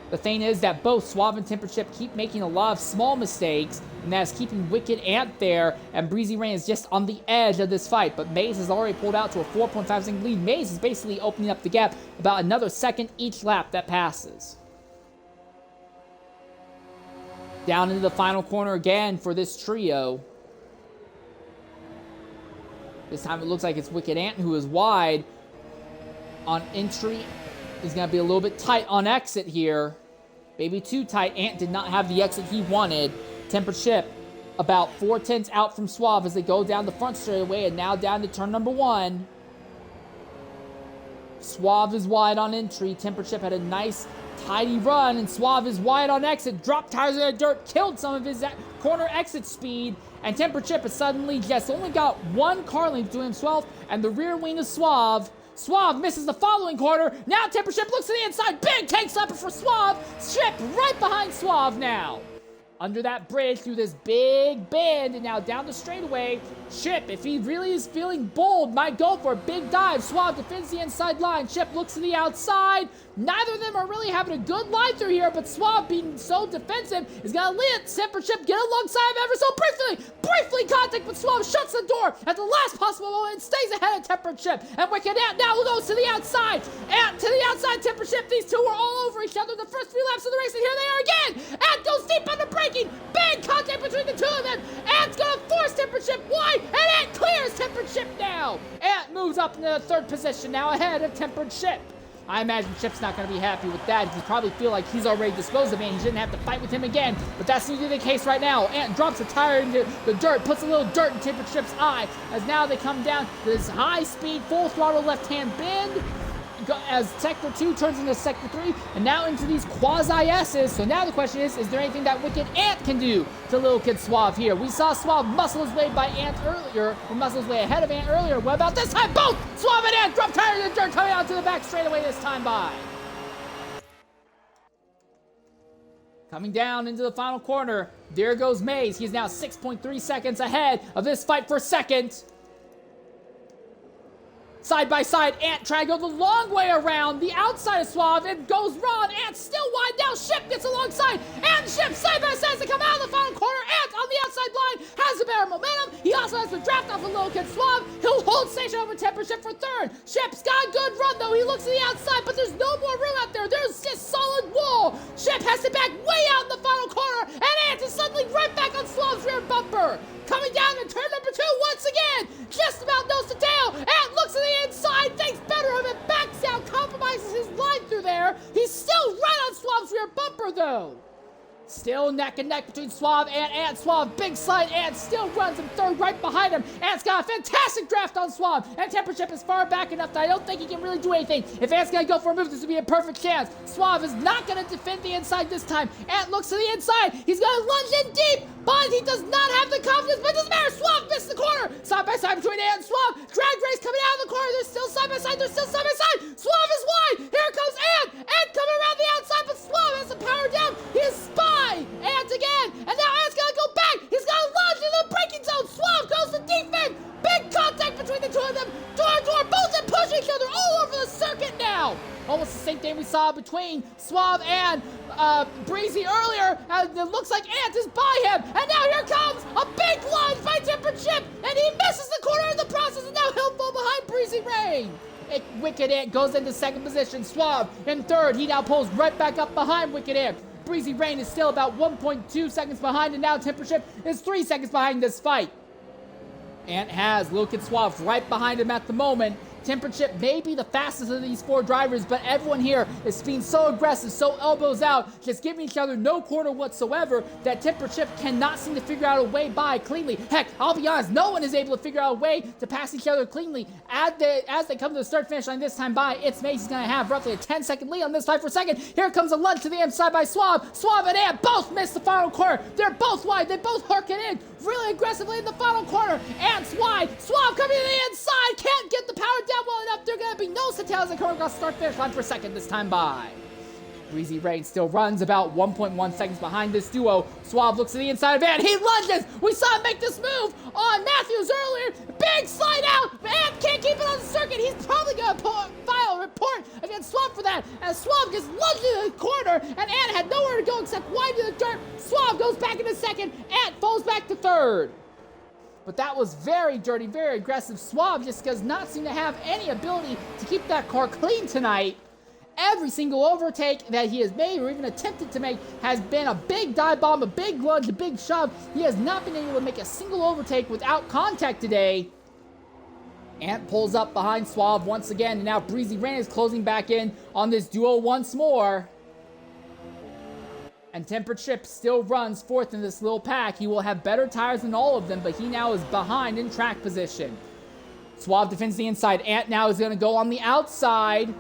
Speaker 1: The thing is that both Suave and Tempered Chip keep making a lot of small mistakes, and that's keeping Wicked Ant there, and Breezy Rain is just on the edge of this fight. But Maze has already pulled out to a 4.5 second lead. Maze is basically opening up the gap about another second each lap that passes. Down into the final corner again for this trio. This time it looks like it's Wicked Ant who is wide on entry. He's going to be a little bit tight on exit here. Maybe too tight. Ant did not have the exit he wanted. Tempered Chip about 4/10 out from Suave as they go down the front straightaway and now down to turn number 1. Suave is wide on entry. Tempered Chip had a nice, tidy run, and Suave is wide on exit. Dropped tires in the dirt, killed some of his corner exit speed, and Tempered Chip has suddenly just only got one car lane between himself and the rear wing of Suave. Suave misses the following corner. Now Tempered Chip looks to the inside. Big tank slapper for Suave. Chip right behind Suave now. Under that bridge through this big bend and now down the straightaway. Chip, if he really is feeling bold, might go for a big dive. Suave defends the inside line. Chip looks to the outside. Neither of them are really having a good line through here, but Suave, being so defensive, is going to let Tempered Chip get alongside him ever so briefly contact, but Suave shuts the door at the last possible moment and stays ahead of Tempered Chip. And Wicked Ant now goes to the outside. Ant to the outside, Tempered Chip. These two were all over each other the first 3 laps of the race, and here they are again. Ant goes deep under braking. Big contact between the two of them. Ant's going to force Tempered Chip wide, and Ant clears Tempered Chip now. Ant moves up into the 3rd position now ahead of Tempered Chip. I imagine Chip's not going to be happy with that. He probably feel like he's already disposed of Ant. He shouldn't have to fight with him again. But that's usually the case right now. Ant drops a tire into the dirt, puts a little dirt in Tempered Chip's eye, as now they come down to this high-speed, full-throttle left-hand bend, as Sector 2 turns into Sector 3, and now into these quasi-S's. So now the question is there anything that Wicked Ant can do to Little Kid Suave here? We saw Suave muscle his way by Ant earlier, or muscle his way ahead of Ant earlier. What about this time? Both Suave and Ant drop tires in the dirt, coming out to the back straightaway this time by. Coming down into the final corner, there goes Maze. He's now 6.3 seconds ahead of this fight for second. Side by side, Ant trying to go the long way around the outside of Suave and goes wrong. Ant still wide now. Chip gets alongside. Ant and Chip side by side as they come out of the final corner. Ant on the outside line has the better momentum. He also has the draft off a Little Kid Suave. He'll hold station over Tempered Chip for 3rd. Chip's got a good run though. He looks to the outside, but there's no more room out there. There's just solid wall. Chip has to back way out in the final corner, and Ant is suddenly right back on Suave's rear bumper. Coming down to turn number 2 once again. Just about nose to tail. Ant looks to the inside, thinks better of it, backs out, compromises his line through there. He's still right on Suave's rear bumper though. Still neck and neck between Suave and Ant. Suave, big slide. Ant still runs in 3rd right behind him. Ant's got a fantastic draft on Suave. And Tempered Chip is far back enough that I don't think he can really do anything. If Ant's going to go for a move, this would be a perfect chance. Suave is not going to defend the inside this time. Ant looks to the inside. He's going to lunge in deep, but he does not have the confidence. But it doesn't matter. Suave missed the corner. Side by side between Ant and Suave. Drag race coming out of the corner. They're still side by side. They're still side by side. Suave is wide. Here comes Ant. Ant coming around the outside, but Suave has the power down. He is spy. Ant again, and now Ant's gonna go back. He's gonna launch into the braking zone. Suave goes to defense. Big contact between the two of them. Door to door, both of them push each other all over the circuit now. Almost the same thing we saw between Suave and Breezy earlier. And it looks like Ant is by him, and now here comes a big lunge by Tempered Chip, and he misses the corner in the process, and now he'll fall behind Breezy Rain. Wicked Ant goes into 2nd position. Suave in 3rd. He now pulls right back up behind Wicked Ant. Breezy Rain is still about 1.2 seconds behind, and now Tempered Chip is 3 seconds behind this fight. Ant has Little Kid Suave right behind him at the moment. Tempered Chip may be the fastest of these 4 drivers, but everyone here is being so aggressive, so elbows out, just giving each other no corner whatsoever, that Tempered Chip cannot seem to figure out a way by cleanly. Heck, I'll be honest, no one is able to figure out a way to pass each other cleanly. As they come to the start-finish line this time by, it's Macy's going to have roughly a 10-second lead on this fight for second. Here comes a lunge to the inside by Suave. Suave and Ant both miss the final corner. They're both wide. They both hook it in really aggressively in the final corner. Ant's wide. Suave coming to the inside. Can't get the power down well enough. They're going to be nose to tail as they come across the start-finish line for second this time by. Breezy Rain still runs about 1.1 seconds behind this duo. Suave looks to the inside of Ant. He lunges. We saw him make this move on Matthews earlier. Big slide out. Ant can't keep it on the circuit. He's probably going to file a report against Suave for that. As Suave gets lunged into the corner, and Ant had nowhere to go except wide to the dirt. Suave goes back into 2nd. Ant falls back to 3rd. But that was very dirty, very aggressive. Suave just does not seem to have any ability to keep that car clean tonight. Every single overtake that he has made or even attempted to make has been a big dive bomb, a big lunge, a big shove. He has not been able to make a single overtake without contact today. Ant pulls up behind Suave once again, and now Breezy Rain is closing back in on this duo once more. And Tempered Chip still runs fourth in this little pack. He will have better tires than all of them, but he now is behind in track position. Suave defends the inside. Ant now is going to go on the outside.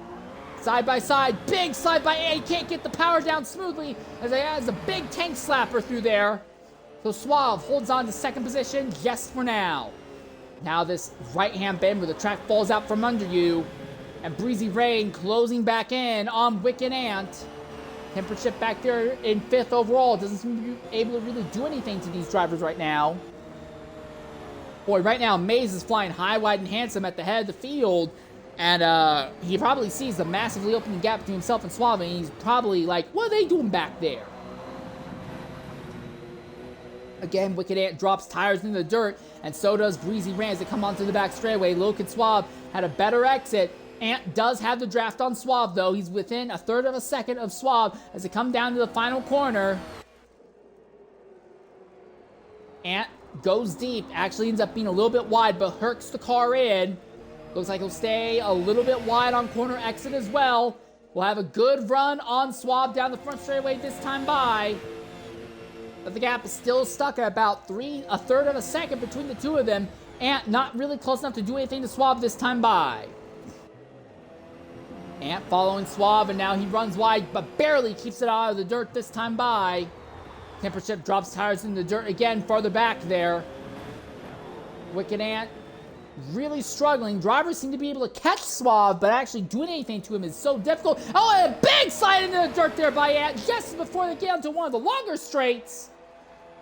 Speaker 1: Side by side. Big slide by Ant. He can't get the power down smoothly as he has a big tank slapper through there. So Suave holds on to second position just for now. Now this right-hand bend where the track falls out from under you. And Breezy Rain closing back in on Wicked Ant. Tempered Chip back there in fifth overall. Doesn't seem to be able to really do anything to these drivers right now. Boy, right now, Maze is flying high, wide, and handsome at the head of the field. And he probably sees the massively opening gap between himself and Suave, and he's probably like, what are they doing back there? Again, Wicked Ant drops tires in the dirt, and so does Breezy Rain as they come onto the back straightaway. Loke and Suave had a better exit. Ant does have the draft on Suave, though. He's within a third of a second of Suave as they come down to the final corner. Ant goes deep. Actually ends up being a little bit wide, but herks the car in. Looks like he'll stay a little bit wide on corner exit as well. We'll have a good run on Suave down the front straightaway this time by. But the gap is still stuck at about a third of a second between the two of them. Ant not really close enough to do anything to Suave this time by. Ant following Suave, and now he runs wide, but barely keeps it out of the dirt this time by. Tempered Chip drops tires in the dirt again, farther back there. Wicked Ant really struggling. Drivers seem to be able to catch Suave, but actually doing anything to him is so difficult. Oh, and a big slide into the dirt there by Ant just before they get onto one of the longer straights.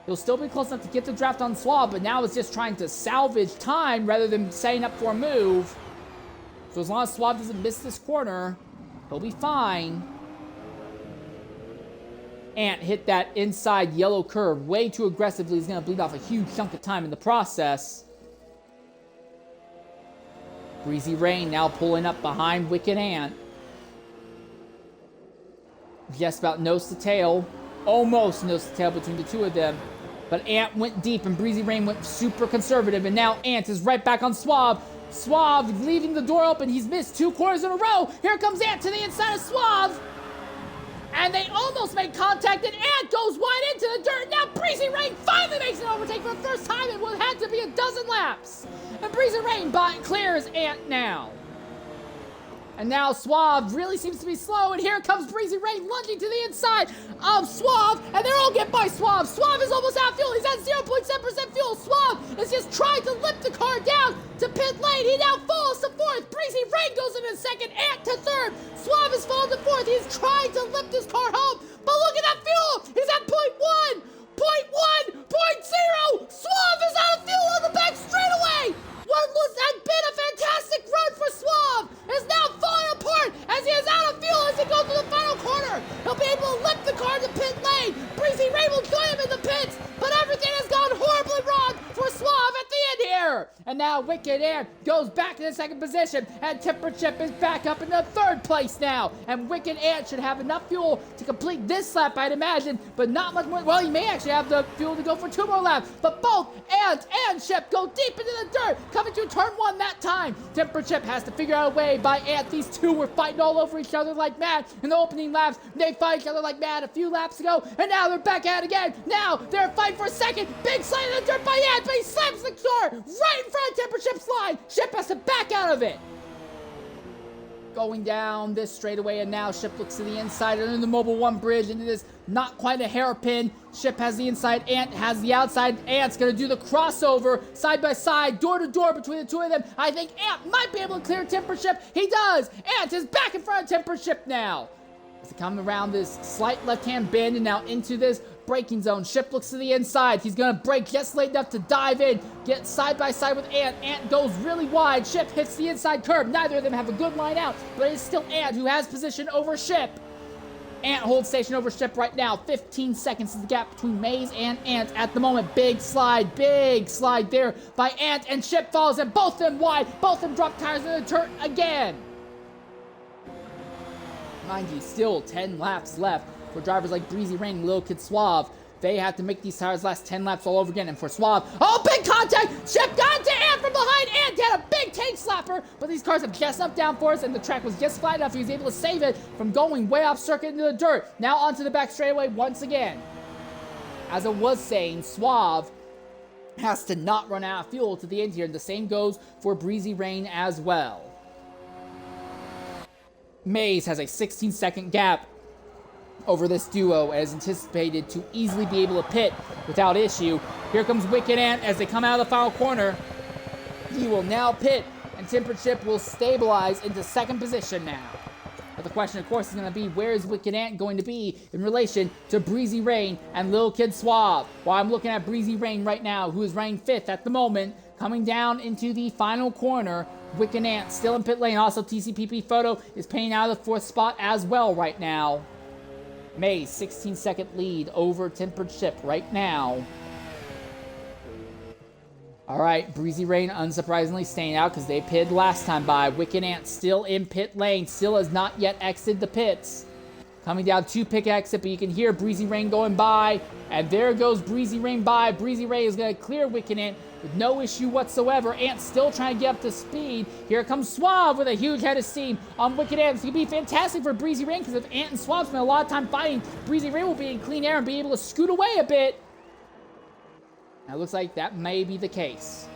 Speaker 1: He'll still be close enough to get the draft on Suave, but now it's just trying to salvage time rather than setting up for a move. So as long as Suave doesn't miss this corner, he'll be fine. Ant hit that inside yellow curve way too aggressively. He's going to bleed off a huge chunk of time in the process. Breezy Rain now pulling up behind Wicked Ant. Just about nose to tail. Almost nose to tail between the two of them. But Ant went deep and Breezy Rain went super conservative. And now Ant is right back on Suave. Suave leaving the door open. He's missed 2 corners in a row. Here comes Ant to the inside of Suave. And they almost made contact, and Ant goes wide into the dirt. Now Breezy Rain finally makes an overtake for the first time in what had to be a dozen laps. And Breezy Rain clears Ant now. And now Suave really seems to be slow, and here comes Breezy Rain lunging to the inside of Suave, and they're all get by Suave. Suave is almost out of fuel. He's at 0.7% fuel. Suave is just trying to lift the car down to pit lane. He now falls to fourth. Breezy Rain goes into second, Ant to third. Suave is falling to fourth. He's trying to lift his car home, but look at that fuel. He's at 0.1, 0.1, 0.0. Suave is out of fuel on the back straightaway. What had been a fantastic run for Suave is now falling apart as he is out of fuel as he goes to the final corner. He'll be able to lift the car to pit lane. Breezy Rain will join him in the pits, but everything has gone horribly wrong for Suave at the end here. And now Wicked Ant goes back to the second position, and Tempered Chip is back up in the third place now. And Wicked Ant should have enough fuel to complete this lap, I'd imagine, but not much more. Well, he may actually have the fuel to go for 2 more laps, but both Ant and Chip go deep into the dirt, coming to turn 1 that time. Tempered Chip has to figure out a way by Ant. These two were fighting all over each other like mad in the opening laps. They fought each other like mad a few laps ago, and now they're back at it again. Now they're fighting for a second. Big slide in the dirt by Ant, but he slams the car right in front of Tempered Chip's line. Chip has to back out of it. Going down this straightaway, and now Chip looks to the inside and in the Mobile 1 bridge, and it is not quite a hairpin. Chip has the inside, Ant has the outside. Ant's gonna do the crossover side by side, door to door between the two of them. I think Ant might be able to clear Tempered Chip. He does. Ant is back in front of Tempered Chip now. As they come around this slight left-hand bend and now into this braking zone. Chip looks to the inside. He's going to brake just late enough to dive in, get side by side with Ant. Ant goes really wide. Chip hits the inside curb. Neither of them have a good line out, but it's still Ant who has position over Chip. Ant holds station over Chip right now. 15 seconds is the gap between Maze and Ant at the moment. Big slide there by Ant, and Chip follows them. Both of them wide. Both of them drop tires in the dirt again. Mind you, still 10 laps left for drivers like Breezy Rain and Lil Kid Suave. They have to make these tires last 10 laps all over again. And for Suave, oh, big contact! Chip got into Ant from behind. Ant had a big tank 6 lapper, but these cars have just enough downforce and the track was just flat enough he was able to save it from going way off circuit into the dirt. Now onto the back straightaway once again. As I was saying, Suave has to not run out of fuel to the end here, and the same goes for Breezy Rain as well. Maze has a 16-second gap over this duo and is anticipated to easily be able to pit without issue. Here comes Wicked Ant as they come out of the final corner. He will now pit, and Tempered Ship will stabilize into second position now. But the question, of course, is going to be, where is Wicked Ant going to be in relation to Breezy Rain and Lil Kid Suave? Well, I'm looking at Breezy Rain right now, who is ranked 5th at the moment, coming down into the final corner. Wicked Ant still in pit lane. Also, TCPP Photo is paying out of the 4th spot as well right now. Maze, 16-second lead over Tempered Ship right now. All right, Breezy Rain unsurprisingly staying out because they pitted last time by. Wicked Ant still in pit lane, still has not yet exited the pits. Coming down to pick exit, but you can hear Breezy Rain going by. And there goes Breezy Rain by. Breezy Rain is going to clear Wicked Ant with no issue whatsoever. Ant still trying to get up to speed. Here comes Suave with a huge head of steam on Wicked Ant. It's going to be fantastic for Breezy Rain because if Ant and Suave spend a lot of time fighting, Breezy Rain will be in clean air and be able to scoot away a bit. Now it looks like that may be the case.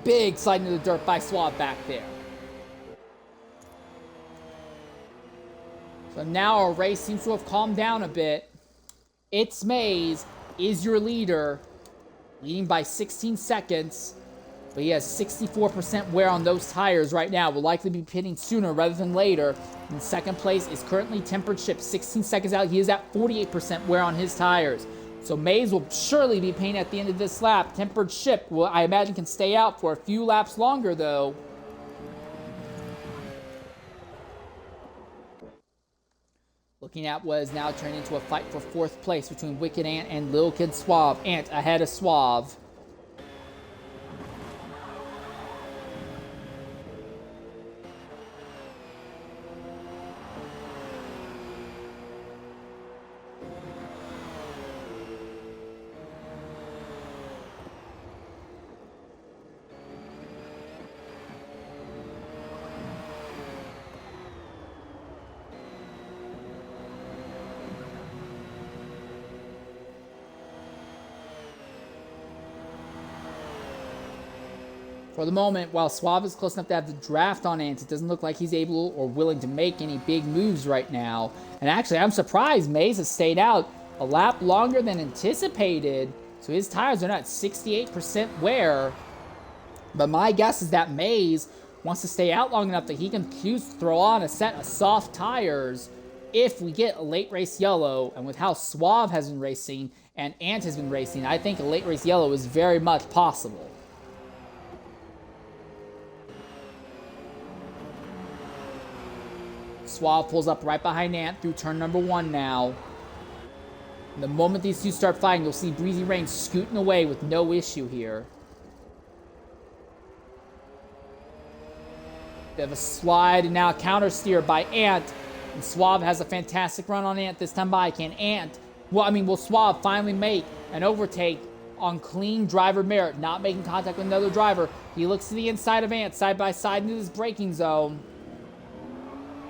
Speaker 1: Big slide into the dirt by Suave back there. So now our race seems to have calmed down a bit. It's Maze is your leader, leading by 16 seconds. But he has 64% wear on those tires right now. Will likely be pitting sooner rather than later. In second place is currently Tempered Ship, 16 seconds out. He is at 48% wear on his tires. So Maze will surely be paying at the end of this lap. Tempered Ship, will, I imagine, can stay out for a few laps longer, though. Looking at what is now turned into a fight for 4th place between Wicked Ant and Lil Kid Suave. Ant ahead of Suave. For the moment, while Suave is close enough to have the draft on Ant, it doesn't look like he's able or willing to make any big moves right now. And actually, I'm surprised Maze has stayed out a lap longer than anticipated. So his tires are not 68% wear. But my guess is that Maze wants to stay out long enough that he can choose to throw on a set of soft tires if we get a late race yellow. And with how Suave has been racing and Ant has been racing, I think a late race yellow is very much possible. Suave pulls up right behind Ant through turn number 1 now. And the moment these two start fighting, you'll see Breezy Rain scooting away with no issue here. Bit of a slide and now a counter steer by Ant. And Suave has a fantastic run on Ant this time by. Will Suave finally make an overtake on clean driver merit, not making contact with another driver? He looks to the inside of Ant, side by side into this braking zone.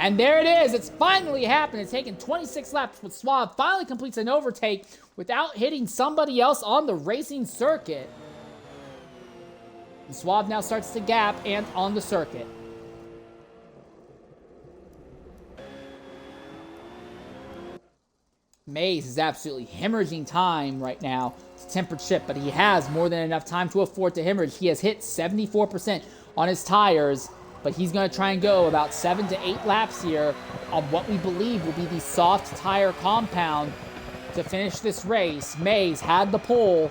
Speaker 1: And there it is. It's finally happened. It's taken 26 laps, but Suave finally completes an overtake without hitting somebody else on the racing circuit. And Suave now starts to gap Ant on the circuit. Maze is absolutely hemorrhaging time right now. It's a Tempered Ship, but he has more than enough time to afford to hemorrhage. He has hit 74% on his tires. But he's going to try and go about 7 to 8 laps here on what we believe will be the soft tire compound to finish this race. Maze had the pole,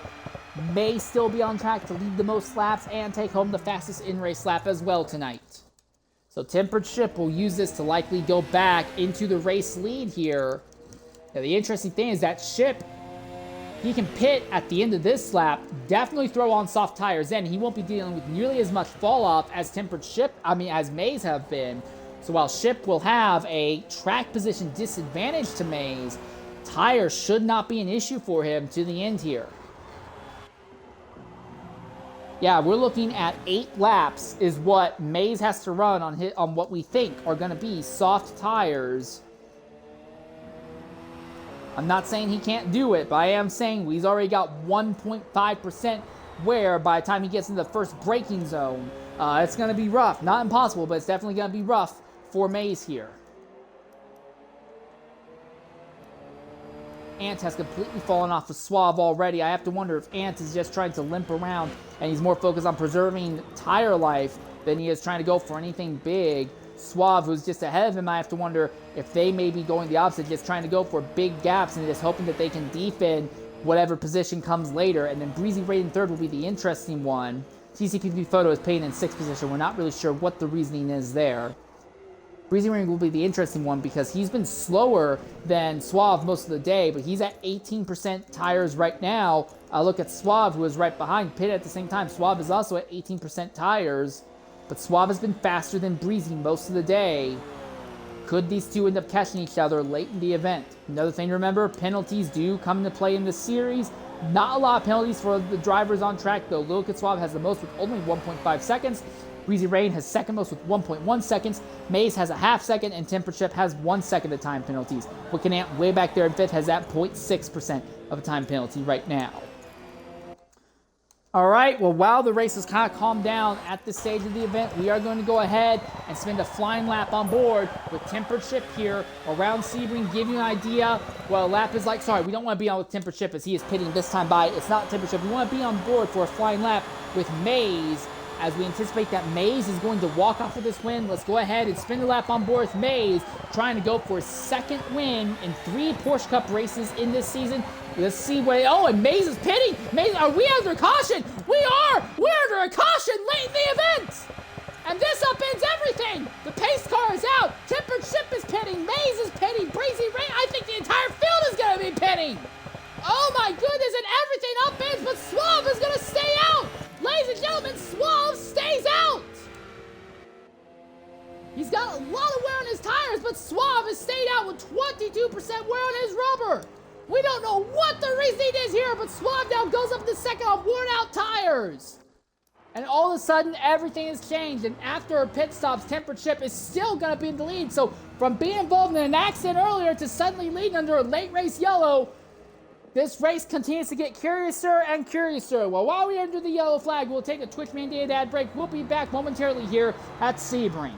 Speaker 1: may still be on track to lead the most laps and take home the fastest in-race lap as well tonight. So Tempered Ship will use this to likely go back into the race lead here. Now the interesting thing is that Ship, he can pit at the end of this lap, definitely throw on soft tires, then he won't be dealing with nearly as much fall off as as Maze have been. So while Ship will have a track position disadvantage to Maze, tires should not be an issue for him to the end here. Yeah, we're looking at 8 laps is what Mays has to run on what we think are going to be soft tires. I'm not saying he can't do it, but I am saying he's already got 1.5% wear by the time he gets into the first braking zone. It's going to be rough. Not impossible, but it's definitely going to be rough for Mays here. Ant has completely fallen off of Suave already. I have to wonder if Ant is just trying to limp around and he's more focused on preserving tire life than he is trying to go for anything big. Suave, who's just ahead of him, I have to wonder if they may be going the opposite, just trying to go for big gaps and just hoping that they can defend whatever position comes later. And then Breezy Raid in third will be the interesting one. TCPP Photo is Payne in sixth position. We're not really sure what the reasoning is there. Breezy Ring will be the interesting one because he's been slower than Suave most of the day, but he's at 18% tires right now. Look at Suave, who is right behind Pitt at the same time. Suave is also at 18% tires, but Suave has been faster than Breezy most of the day. Could these two end up catching each other late in the event? Another thing to remember, penalties do come into play in this series. Not a lot of penalties for the drivers on track, though. Lil Kid Suave has the most with only 1.5 seconds. Breezy Rain has second most with 1.1 seconds. Maze has a half second, and Tempered Chip has 1 second of time penalties. Wickenant way back there in fifth has that 0.6% of a time penalty right now. All right, well, while the race has kind of calmed down at this stage of the event, we are going to go ahead and spend a flying lap on board with Tempered Chip here around Sebring, give you an idea what a lap is like. Sorry, we don't want to be on with Tempered Chip as he is pitting this time by. It's not Tempered Chip. We want to be on board for a flying lap with Maze, as we anticipate that Maze is going to walk off with this win. Let's go ahead and spin the lap on board with Maze, trying to go for his second win in 3 Porsche Cup races in this season. Let's see what... Oh, and Maze is pitting. Maze, are we under caution? We are! We're under a caution late in the event! And this upends everything! The pace car is out. Tempered Chip is pitting. Maze is pitting. Breezy Rain. I think the entire field is going to be pitting. Oh my goodness, and everything upends, but Suave is going to stay out. Ladies and gentlemen, Suave stays out. He's got a lot of wear on his tires, but Suave has stayed out with 22% wear on his rubber. We don't know what the reasoning is here, but Suave now goes up to second on worn out tires. And all of a sudden, everything has changed. And after pit stops, Tempered Chip is still going to be in the lead. So from being involved in an accident earlier to suddenly leading under a late race yellow, this race continues to get curiouser and curiouser. Well, while we're under the yellow flag, we'll take a Twitch mandated ad break. We'll be back momentarily here at Sebring.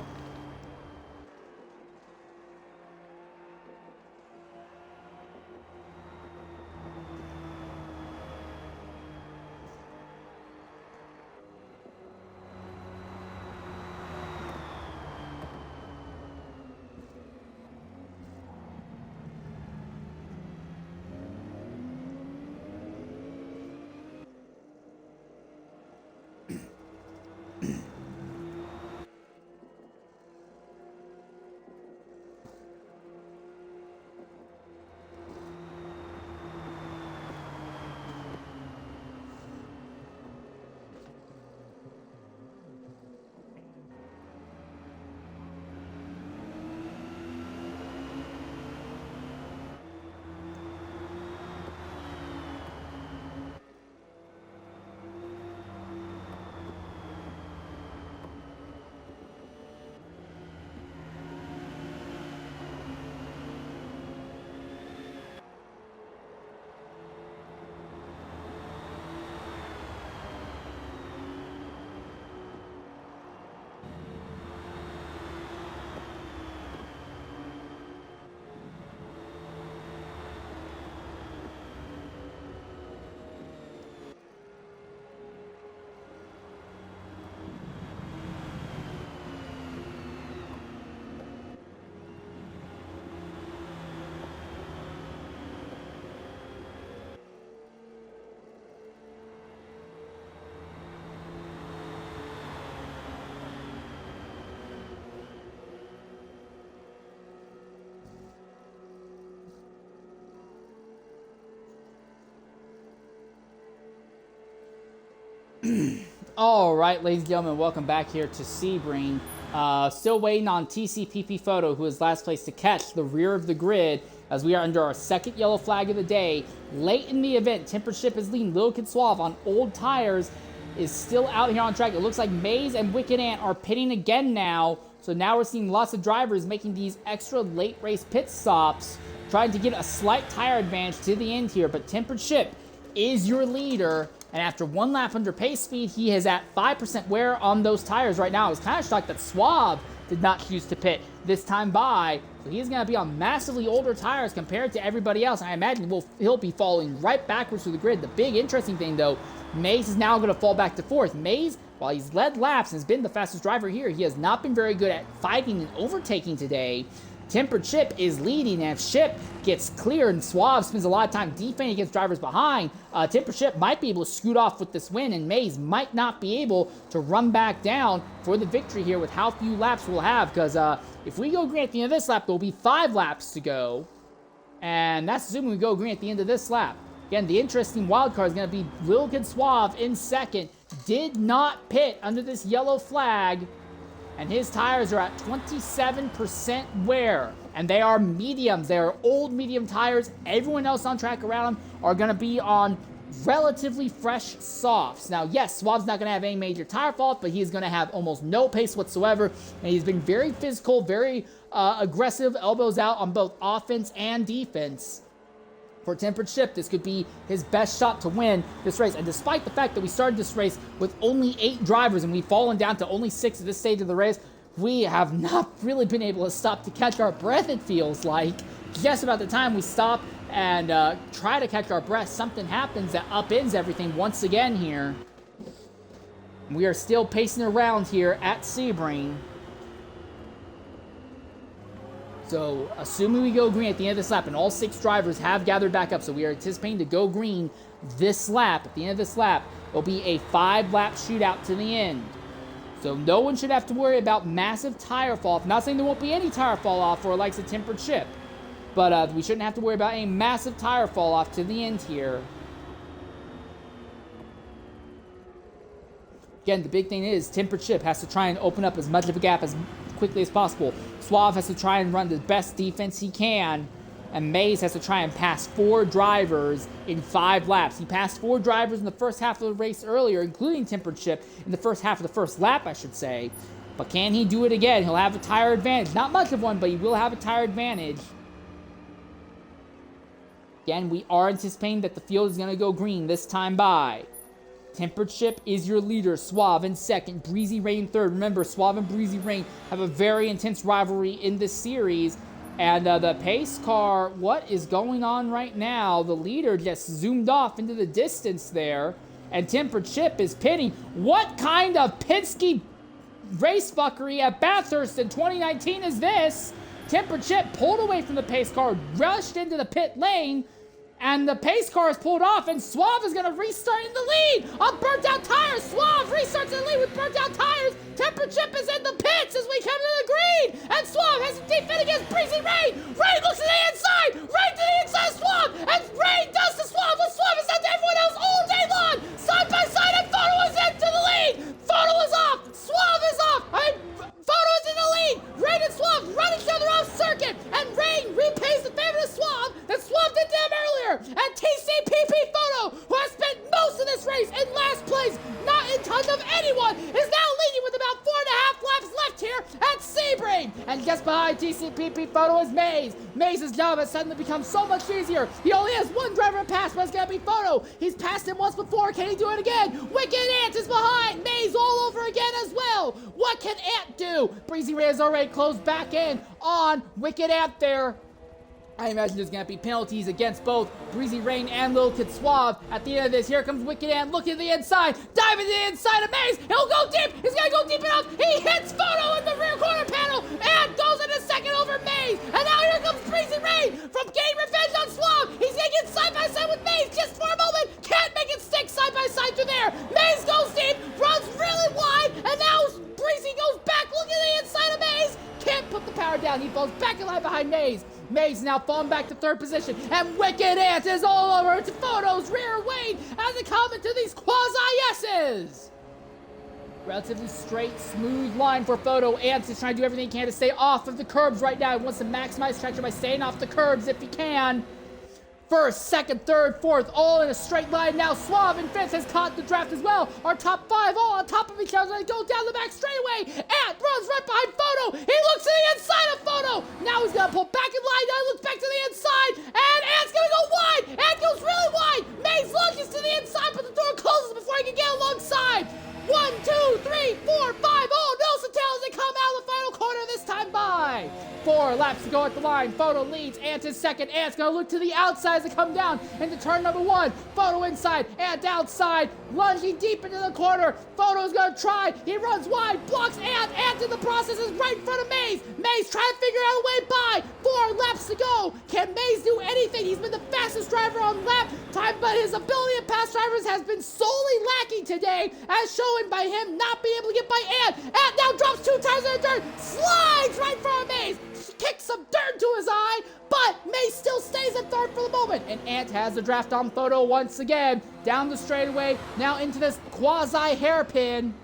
Speaker 1: All right, ladies and gentlemen, welcome back here to Sebring. Still waiting on TCPP Photo, who is last place to catch the rear of the grid, as we are under our second yellow flag of the day. Late in the event, Tempered Chip is leading Lil Kid Suave on old tires. is still out here on track. It looks like Maze and Wicked Ant are pitting again now. So now we're seeing lots of drivers making these extra late race pit stops, trying to get a slight tire advantage to the end here. But Tempered Ship is your leader. And after one lap under pace speed, he is at 5% wear on those tires right now. I was kind of shocked that Suave did not choose to pit this time by. So he's going to be on massively older tires compared to everybody else. And I imagine he'll be falling right backwards through the grid. The big interesting thing, though, Maze is now going to fall back to fourth. Maze, while he's led laps and has been the fastest driver here, he has not been very good at fighting and overtaking today. Tempered Ship is leading, and if Ship gets clear and Suave spends a lot of time defending against drivers behind, Tempered Ship might be able to scoot off with this win, and Maze might not be able to run back down for the victory here with how few laps we'll have, because if we go green at the end of this lap, there'll be 5 laps to go, and that's assuming we go green at the end of this lap. Again, the interesting wild card is going to be Lil Kid Suave in second. Did not pit under this yellow flag, and his tires are at 27% wear, and they are mediums. They are old medium tires. Everyone else on track around him are going to be on relatively fresh softs. Now, yes, Suave's not going to have any major tire fault, but he's going to have almost no pace whatsoever, and he's been very physical, very aggressive, elbows out on both offense and defense. For Tempered Ship, this could be his best shot to win this race. And despite the fact that we started this race with only 8 drivers and we've fallen down to only 6 at this stage of the race, we have not really been able to stop to catch our breath, it feels like. Just about the time we stop and try to catch our breath, something happens that upends everything once again here. We are still pacing around here at Sebring. So, assuming we go green at the end of this lap, and all 6 drivers have gathered back up, so we are anticipating to go green this lap. At the end of this lap, it'll be a 5-lap shootout to the end. So, no one should have to worry about massive tire fall off. Not saying there won't be any tire fall off for likes of Tempered Ship, but we shouldn't have to worry about any massive tire fall off to the end here. Again, the big thing is Tempered Ship has to try and open up as much of a gap as quickly as possible. Suave has to try and run the best defense he can, and Maze has to try and pass 4 drivers in 5 laps. He passed 4 drivers in the first half of the race earlier, including Tempered Ship, in the first half of the first lap, I should say. But can he do it again? He'll have a tire advantage. Not much of one, but he will have a tire advantage. Again, we are anticipating that the field is going to go green this time by. Tempered Ship is your leader. Suave in second. Breezy Rain third. Remember, Suave and Breezy Rain have a very intense rivalry in this series. And the pace car, what is going on right now? The leader just zoomed off into the distance there. And Tempered Ship is pitting. What kind of Penske race fuckery at Bathurst in 2019 is this? Tempered Ship pulled away from the pace car, rushed into the pit lane, and the pace car is pulled off, and Suave is going to restart in the lead on burnt-out tires. Suave restarts in the lead with burnt-out tires. Tempered Ship is in the pits as we come to the green, and Suave has to defend against Breezy Rain. Rain looks to the inside. Rain to the inside of Suave, and Rain does to Suave. What Suave has done to everyone else all day long. Side by side, and Photo is into the lead. Photo is off. Suave is off. Photo is in the lead. Rain and Suave run each other off circuit, and Rain repays the favor to Suave that Suave did to him earlier. And TCPP Photo, who has spent most of this race in last place, not in touch of anyone, is now leading with about 4.5 laps left here at Sebring. And just behind TCPP Photo is Maze. Maze's job has suddenly become so much easier. He only has 1 driver to pass, but it's going to be Photo. He's passed him once before. Can he do it again? Wicked Ant is behind. Maze all over again as well. What can Ant do? Breezy Ray has already closed back in on Wicked Ant there. I imagine there's going to be penalties against both Breezy Rain and Lil Kid Suave. At the end of this, here comes Wicked Ant looking at the inside, diving to the inside of Maze. He'll go deep. He's going to go deep enough. He hits Photo in the rear corner panel and goes into second over Maze. And now here comes Breezy Rain from getting revenge on Suave. He's going to get side by side with Maze just for a moment. Can't make it stick side by side through there. Maze goes deep, runs really wide, and now Breezy goes back looking at the inside of Maze. Can't put the power down. He falls back in line behind Maze. Maze now falling back to 3rd position, and Wicked Ant is all over to Photo's rear wing as they come into these quasi-S's. Relatively straight, smooth line for Photo. Ant is trying to do everything he can to stay off of the curbs right now. He wants to maximize traction by staying off the curbs if he can. First, second, third, fourth, all in a straight line. Now Suave and Fitz has caught the draft as well. Our top 5 all on top of each other. They go down the back straightaway. Ant runs right behind Photo. He looks to the inside of Photo. Now he's gonna pull back in line. Now he looks back to the inside. And Ant's gonna go wide. Ant goes really wide. Maze lunges to the inside, but the door closes before he can get alongside. 1, 2, 3, 4, 5. Oh, nose to tail as they come out of the final corner this time by. 4 laps to go at the line. Photo leads. Ant is second. Ant's going to look to the outside as they come down into turn number 1. Photo inside. Ant outside. Lunging deep into the corner. Photo's going to try. He runs wide. Blocks Ant. Ant in the process is right in front of Maze. Maze trying to figure out a way by. 4 laps to go. Can Maze do anything? He's been the fastest driver on lap time, but his ability to pass drivers has been solely lacking today, as shown by him not being able to get by Ant. Ant now drops 2 tires in the dirt. Slides right in front of Maze. Kicks some dirt into his eye, but Mace still stays in third for the moment. And Ant has the draft on Photo once again. Down the straightaway, now into this quasi-hairpin.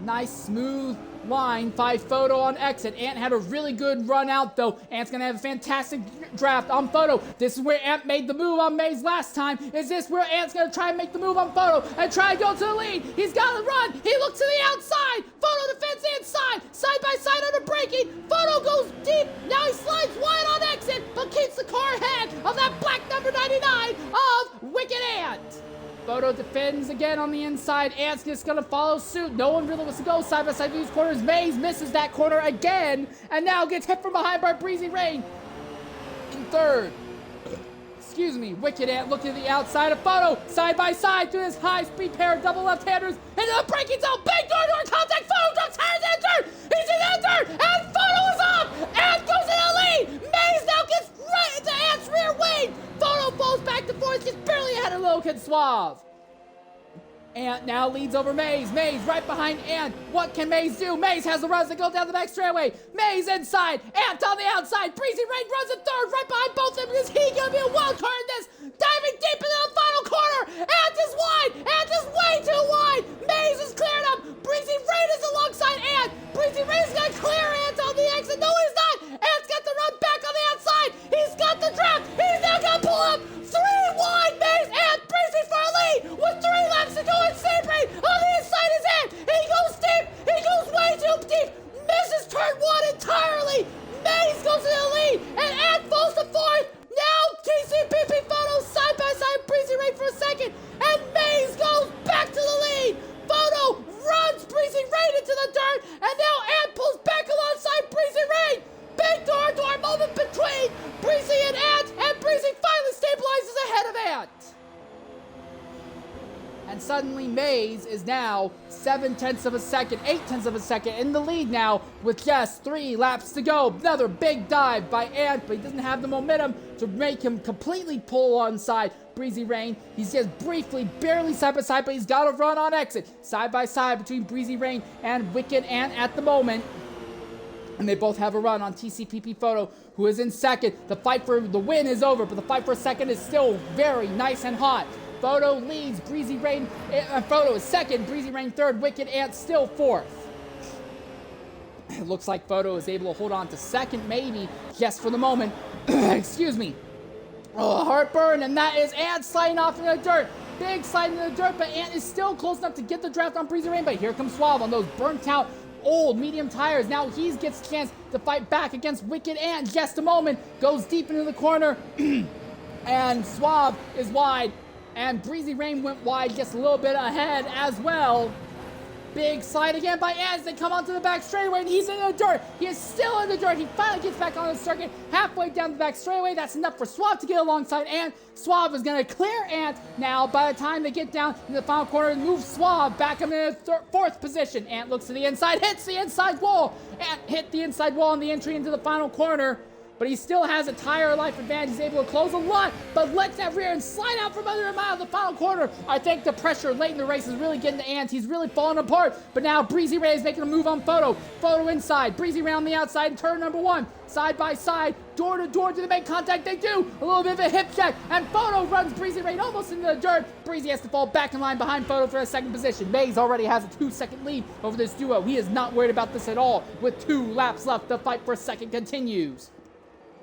Speaker 1: Nice, smooth line by Photo on exit. Ant had a really good run out, though. Ant's going to have a fantastic draft on Photo. This is where Ant made the move on Maze last time. Is this where Ant's going to try and make the move on Photo and try and go to the lead? He's got to run. He looks to the outside. Photo defends the inside. Side by side under braking. Photo goes deep. Now he slides wide on exit, but keeps the car ahead of that black number 99 of Wicked Ant. Photo defends again on the inside. Ant's just gonna follow suit. No one really wants to go side by side these corners. Maze misses that corner again, and now gets hit from behind by Breezy Rain in third. Excuse me, Wicked Ant looking at the outside of Photo. Side by side through this high-speed pair of double left-handers into the braking zone. Big door contact. Photo drops tires in the dirt. He's in the dirt, and Photo is up. Ant goes in the lead. Maze now gets right into Ant's rear wing. Photo falls back to fourth, just barely ahead of Logan Suave. Ant now leads over Maze. Maze right behind Ant. What can Maze do? Maze has the runs that go down the back straightaway. Maze inside. Ant on the outside. Breezy Rain runs in third right behind both of them. Is he going to be a wild card in this? Diving deep into the final corner. Ant is wide. Ant is way too wide. Maze is cleared up. Breezy Rain is alongside Ant. Breezy Rain is going to clear Ant on the exit. No, he's not. Ant's got the run back on the outside. He's got the draft. He's now going to pull up. 3 wide. Maze and Breezy for a lead with 3 laps to go in Sebring. On the inside is Ant. He goes deep. He goes way too deep. Misses turn 1 entirely. Maze goes to the lead and Ant falls to fourth. Now TCPP Photo side by side Breezy Rain for a second, and Maze goes back to the lead. Photo runs Breezy Rain into the dirt, and now Ant pulls back alongside Breezy Rain. Big door moment between Breezy and Ant, and Breezy finally stabilizes ahead of Ant. And suddenly Maze is now 7/10 of a second, 8/10 of a second in the lead now with just 3 laps to go. Another big dive by Ant, but he doesn't have the momentum to make him completely pull onside Breezy Rain. He's just briefly, barely side by side, but he's got to run on exit. Side by side between Breezy Rain and Wicked Ant at the moment. And they both have a run on TCPP Photo, who is in second. The fight for the win is over, but the fight for second is still very nice and hot. Photo leads, Breezy Rain, Photo is second, Breezy Rain third, Wicked Ant still fourth. It looks like Photo is able to hold on to second, maybe, just for the moment. Excuse me. Oh, heartburn, and that is Ant sliding off in the dirt. Big slide in the dirt, but Ant is still close enough to get the draft on Breezy Rain, but here comes Suave on those burnt out old medium tires. Now he gets a chance to fight back against Wicked Ant. Just a moment, goes deep into the corner, and Suave is wide. And Breezy Rain went wide just a little bit ahead as well. Big slide again by Ant as they come onto the back straightaway, and he's in the dirt. He is still in the dirt. He finally gets back on the circuit, halfway down the back straightaway. That's enough for Suave to get alongside Ant. Suave is going to clear Ant now. By the time they get down in the final corner, move Suave back up in the fourth position. Ant looks to the inside, hits the inside wall. Ant hit the inside wall on the entry into the final corner. But he still has a tire life advantage. He's able to close a lot, but lets that rear and slide out from under him out of the final corner. I think the pressure late in the race is really getting to Ant. He's really falling apart. But now Breezy Ray is making a move on Photo. Photo inside. Breezy Ray on the outside in turn number 1. Side by side, door to door, do they make contact? They do. A little bit of a hip check, and Photo runs Breezy Ray almost into the dirt. Breezy has to fall back in line behind Photo for a second position. Maze already has a 2-second lead over this duo. He is not worried about this at all. With 2 laps left, the fight for second continues.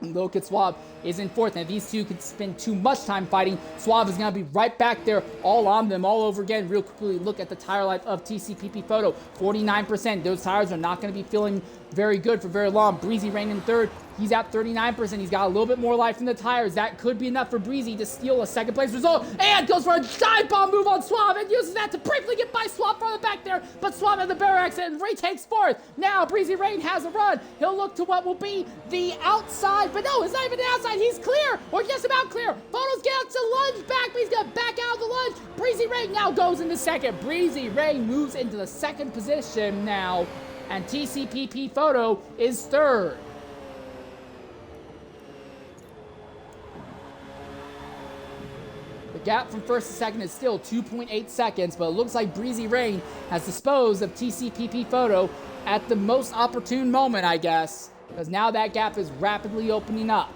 Speaker 1: Lil Kid Suave is in fourth, and if these two could spend too much time fighting, Suave is going to be right back there, all on them, all over again. Real quickly, look at the tire life of TCPP Photo, 49%. Those tires are not going to be feeling very good for very long. Breezy Rain in third. He's at 39%. He's got a little bit more life in the tires. That could be enough for Breezy to steal a second place result. And goes for a dive bomb move on Suave and uses that to briefly get by Suave from the back there. But Suave had the barrier accident and retakes fourth. Now Breezy Rain has a run. He'll look to what will be the outside. But no, it's not even the outside. He's clear, or just about clear. Photos get out to lunge back, but he's going to back out of the lunge. Breezy Rain now goes into second. Breezy Rain moves into the second position now. And TCPP Photo is third. The gap from first to second is still 2.8 seconds, but it looks like Breezy Rain has disposed of TCPP Photo at the most opportune moment, I guess, because now that gap is rapidly opening up.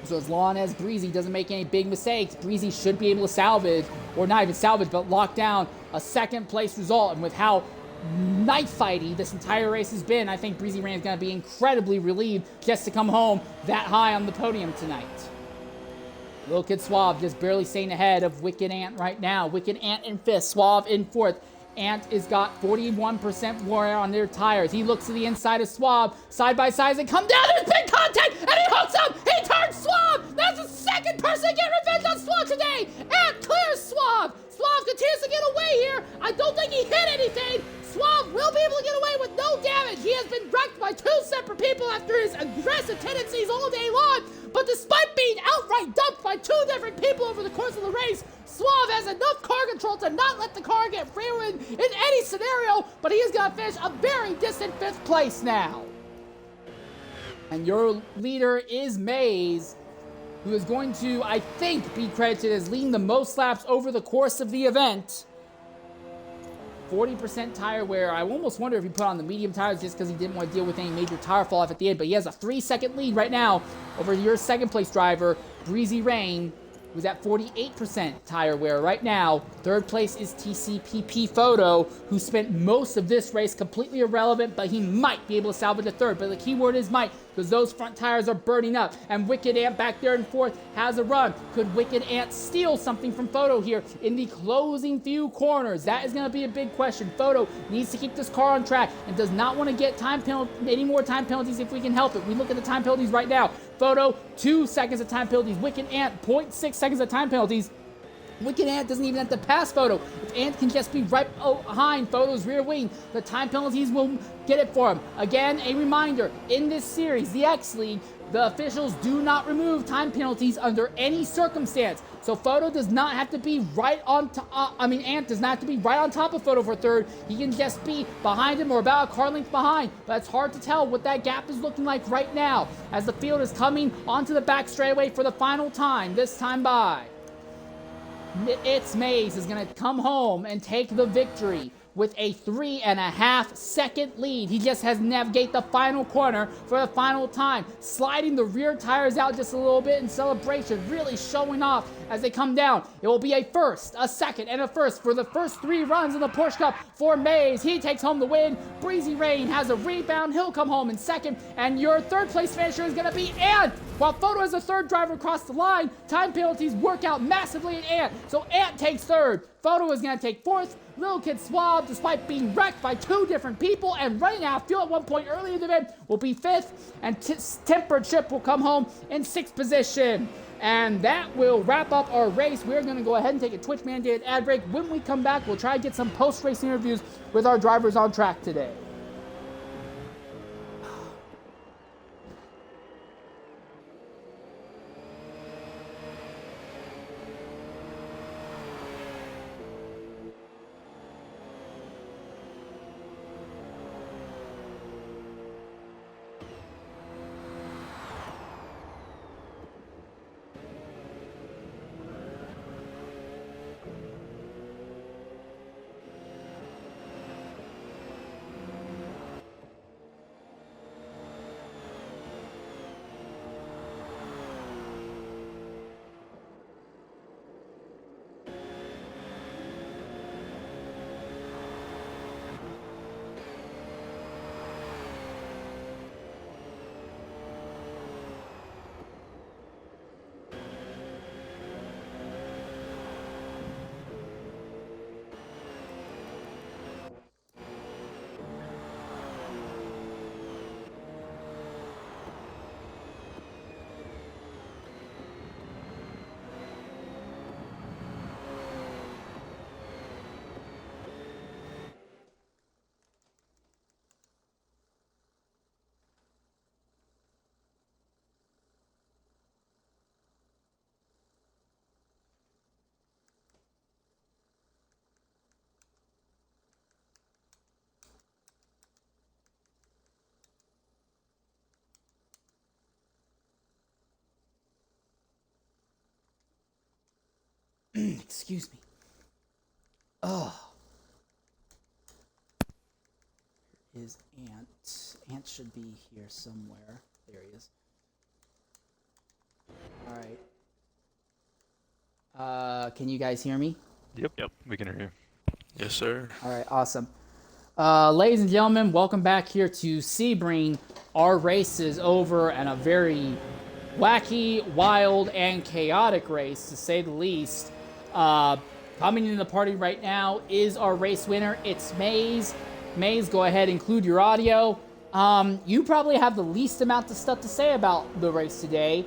Speaker 1: So as long as Breezy doesn't make any big mistakes, Breezy should be able to salvage, or not even salvage, but lock down a second place result. And with how knife fighty this entire race has been, I think Breezy Rain is going to be incredibly relieved just to come home that high on the podium tonight. Lil Kid Suave just barely staying ahead of Wicked Ant right now. Wicked Ant in fifth, Suave in fourth. Ant has got 41% wear on their tires. He looks to the inside of Suave, side by side as they come down. There's big contact, and he hooks up. He turns Suave. That's the second person to get revenge on Suave today. Ant clears Suave. Suave continues to get away here. I don't think he hit anything. Suave will be able to get away with no damage. He has been wrecked by two separate people after his aggressive tendencies all day long. But despite being outright dumped by two different people over the course of the race, Suave has enough car control to not let the car get ruined in any scenario, but he is going to finish a very distant fifth place now. And your leader is Maze, who is going to, I think, be credited as leading the most laps over the course of the event. 40% tire wear. I almost wonder if he put on the medium tires just because he didn't want to deal with any major tire fall off at the end. But he has a 3-second lead right now over your second place driver, Breezy Rain, who's at 48% tire wear right now. Third place is TCPP Photo, who spent most of this race completely irrelevant, but he might be able to salvage a third. But the key word is might, because those front tires are burning up. And Wicked Ant back there in fourth has a run. Could Wicked Ant steal something from Photo here in the closing few corners? That is going to be a big question. Photo needs to keep this car on track and does not want to get any more time penalties if we can help it. We look at the time penalties right now. Photo, 2 seconds of time penalties. Wicked Ant, 0.6 seconds of time penalties. Wicked Ant doesn't even have to pass Photo. If Ant can just be right behind Photo's rear wing, the time penalties will get it for him. Again, a reminder, in this series, the X League, the officials do not remove time penalties under any circumstance. So Photo does not have to be right on top. Ant does not have to be right on top of Photo for third. He can just be behind him or about a car length behind. But it's hard to tell what that gap is looking like right now as the field is coming onto the back straightaway for the final time, this time by. It's Maze is going to come home and take the victory with a 3.5 second lead. He just has to navigate the final corner for the final time, sliding the rear tires out just a little bit in celebration, really showing off as they come down. It will be a first, a second, and a first for the first 3 runs in the Porsche Cup for Maze. He takes home the win. Breezy Rain has a rebound. He'll come home in second, and your third place finisher is going to be Ant. While Photo as the third driver across the line, time penalties work out massively at Ant. So Ant takes third. Photo is going to take fourth. Lil Kid Suave, despite being wrecked by 2 different people and running out of fuel at one point early in the event, will be fifth. And Tempered Chip will come home in 6th position. And that will wrap up our race. We're going to go ahead and take a Twitch mandated ad break. When we come back, we'll try to get some post-race interviews with our drivers on track today. Excuse me. Oh. Is Ant. Ant should be here somewhere. There he is. Alright. Can you guys hear me?
Speaker 2: Yep, we can hear you.
Speaker 3: Yes, sir.
Speaker 1: Alright, awesome. Ladies and gentlemen, welcome back here to Sebring. Our race is over, and a very wacky, wild, and chaotic race, to say the least. Coming in the party right now is our race winner. It's Maze. Maze, go ahead, include your audio. You probably have the least amount of stuff to say about the race today,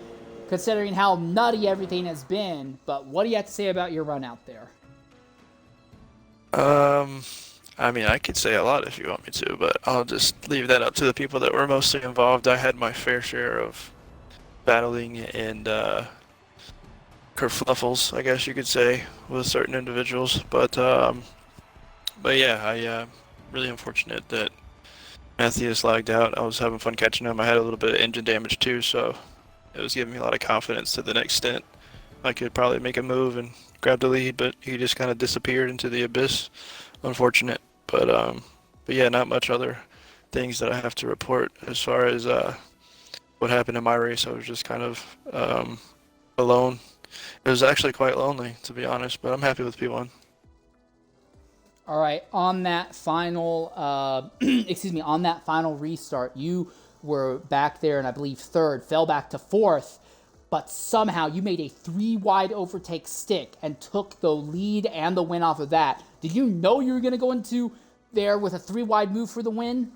Speaker 1: considering how nutty everything has been. But what do you have to say about your run out there?
Speaker 3: I mean, I could say a lot if you want me to, but I'll just leave that up to the people that were mostly involved. I had my fair share of battling and kerfluffles, I guess you could say, with certain individuals. But yeah, I really unfortunate that Matthias lagged out. I was having fun catching him. I had a little bit of engine damage too, so it was giving me a lot of confidence to the next stint. I could probably make a move and grab the lead, but he just kind of disappeared into the abyss. Unfortunate, but yeah, not much other things that I have to report as far as what happened in my race. I was just kind of alone. It was actually quite lonely, to be honest, but I'm happy with P1.
Speaker 1: All right, on that final, on that final restart, you were back there, and I believe third, fell back to fourth, but somehow you made a 3-wide overtake stick and took the lead and the win off of that. Did you know you were going to go into there with a 3-wide move for the win?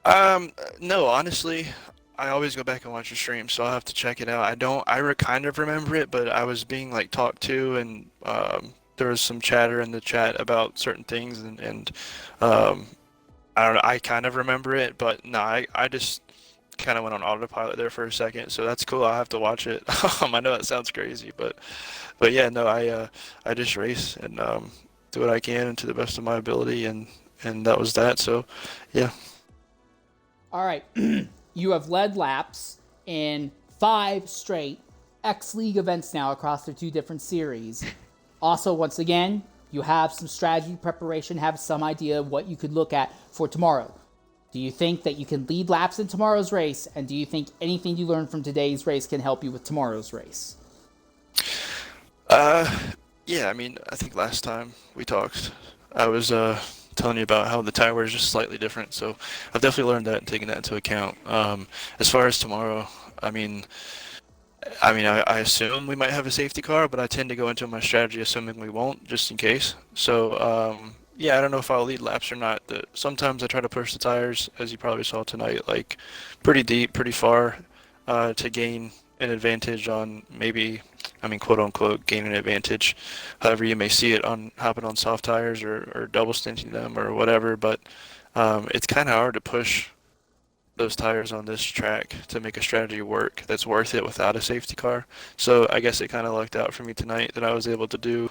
Speaker 3: No, honestly, I always go back and watch the stream, so I'll have to check it out. I kind of remember it, but I was being like talked to, and there was some chatter in the chat about certain things, and I don't know, I kind of remember it, but no, I just kind of went on autopilot there for a second, so that's cool. I'll have to watch it. I know that sounds crazy, but yeah, no, I just race and do what I can and to the best of my ability, and that was that. So yeah.
Speaker 1: All right, you have led laps in 5 straight X-League events now across their 2 different series. Also, once again, you have some strategy preparation, have some idea of what you could look at for tomorrow. Do you think that you can lead laps in tomorrow's race? And do you think anything you learned from today's race can help you with tomorrow's race?
Speaker 3: Yeah, I mean, I think last time we talked, I was telling you about how the tire is just slightly different. So I've definitely learned that and taken that into account. As far as tomorrow, I mean, I assume we might have a safety car, but I tend to go into my strategy assuming we won't, just in case. So, yeah, I don't know if I'll lead laps or not. Sometimes I try to push the tires, as you probably saw tonight, like pretty deep, pretty far, to gain an advantage on maybe, quote unquote, gain an advantage, however you may see it, on hopping on soft tires or double stinting them or whatever. But it's kind of hard to push those tires on this track to make a strategy work that's worth it without a safety car. So I guess it kind of lucked out for me tonight that I was able to do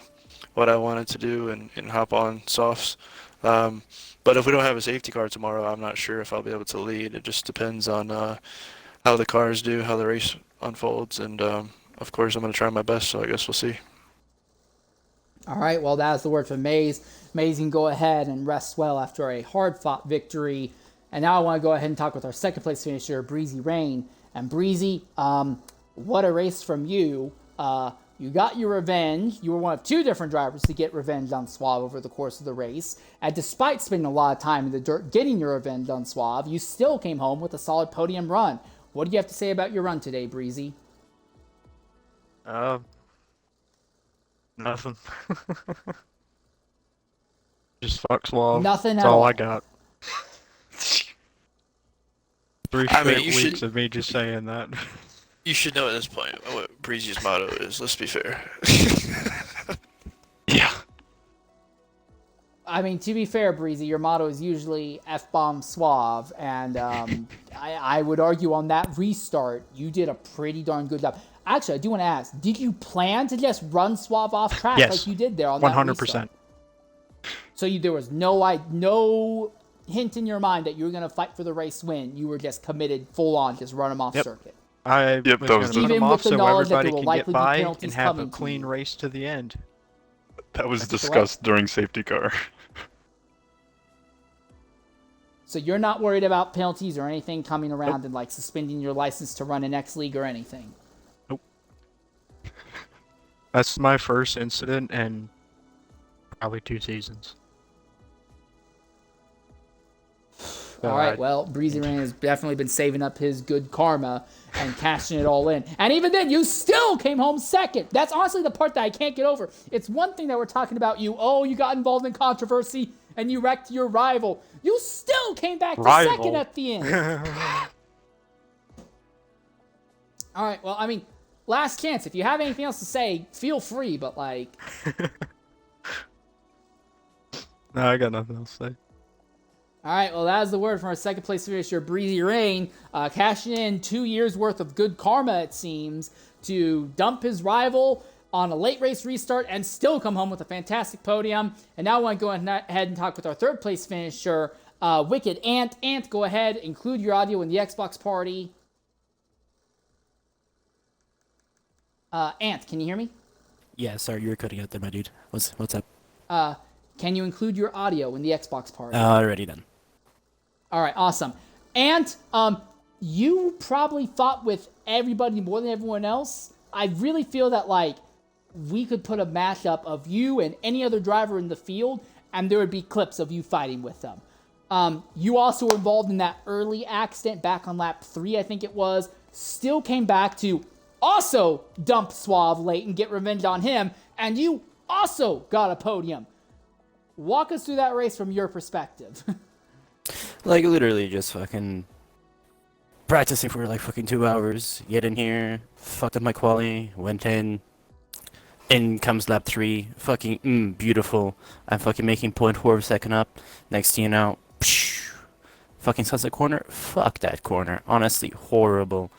Speaker 3: what I wanted to do and hop on softs. But if we don't have a safety car tomorrow, I'm not sure if I'll be able to lead. It just depends on how the cars do, how the race unfolds, and of course I'm going to try my best, so I guess we'll see.
Speaker 1: All right, well, that's the word from Maze. Maze can go ahead and rest well after a hard-fought victory. And now I want to go ahead and talk with our second place finisher, Breezy Rain. And Breezy, what a race from you. You got your revenge. You were one of 2 different drivers to get revenge on Suave over the course of the race. And despite spending a lot of time in the dirt getting your revenge on Suave, you still came home with a solid podium run. What do you have to say about your run today, Breezy?
Speaker 2: Nothing. Just fuck Suave.
Speaker 1: Nothing
Speaker 2: That's
Speaker 1: at
Speaker 2: all
Speaker 1: all.
Speaker 2: I got. 3 straight weeks of me just saying that.
Speaker 3: You should know at this point what Breezy's motto is. Let's be fair.
Speaker 2: Yeah.
Speaker 1: To be fair, Breezy, your motto is usually F-bomb Suave, and I would argue on that restart, you did a pretty darn good job. Actually, I do want to ask, did you plan to just run Suave off track
Speaker 2: Yes.
Speaker 1: like you did there on that
Speaker 2: 100%.
Speaker 1: restart? So there was no hint in your mind that you were going to fight for the race win. You were just committed full on, just run him off circuit.
Speaker 2: I
Speaker 4: Yep,
Speaker 2: was
Speaker 4: that
Speaker 2: going
Speaker 4: was
Speaker 2: to
Speaker 4: the-
Speaker 2: put them
Speaker 1: Even with
Speaker 2: off
Speaker 1: the
Speaker 2: so
Speaker 1: knowledge that there
Speaker 2: everybody
Speaker 1: will
Speaker 2: can
Speaker 1: likely
Speaker 2: get
Speaker 1: be
Speaker 2: by
Speaker 1: penalties
Speaker 2: and have a
Speaker 1: coming to
Speaker 2: clean
Speaker 1: you.
Speaker 2: race to the end.
Speaker 4: That was
Speaker 1: That's what the
Speaker 4: discussed during safety car.
Speaker 1: So you're not worried about penalties or anything coming around and like suspending your license to run an X League or anything.
Speaker 2: Nope. That's my first incident in probably 2 seasons.
Speaker 1: All right, well, Breezy Rain has definitely been saving up his good karma and cashing it all in. And even then, you still came home second. That's honestly the part that I can't get over. It's one thing that we're talking about you. Oh, you got involved in controversy and you wrecked your rival. You still came back to second at the end. All right, well, I mean, last chance. If you have anything else to say, feel free, but like...
Speaker 2: No, I got nothing else to say.
Speaker 1: All right, well, that is the word from our second place finisher, Breezy Rain, cashing in 2 years' worth of good karma, it seems, to dump his rival on a late race restart and still come home with a fantastic podium. And now I want to go ahead and talk with our third place finisher, Wicked Ant. Ant, go ahead, include your audio in the Xbox party. Ant, can you hear me?
Speaker 5: Yeah, sorry, you were cutting out there, my dude. What's up?
Speaker 1: Can you include your audio in the Xbox party?
Speaker 5: Already done.
Speaker 1: All right, awesome. And you probably fought with everybody more than everyone else. I really feel that like we could put a mashup of you and any other driver in the field, and there would be clips of you fighting with them. You also were involved in that early accident back on lap 3, I think it was. Still came back to also dump Suave late and get revenge on him, and you also got a podium. Walk us through that race from your perspective.
Speaker 5: Like, literally just fucking practicing for like fucking 2 hours. Get in here, fucked up my quali, went in comes lap 3, fucking, beautiful. I'm fucking making 0.4 of a second up. Next thing you know, fucking sunset corner, fuck that corner. Honestly, horrible.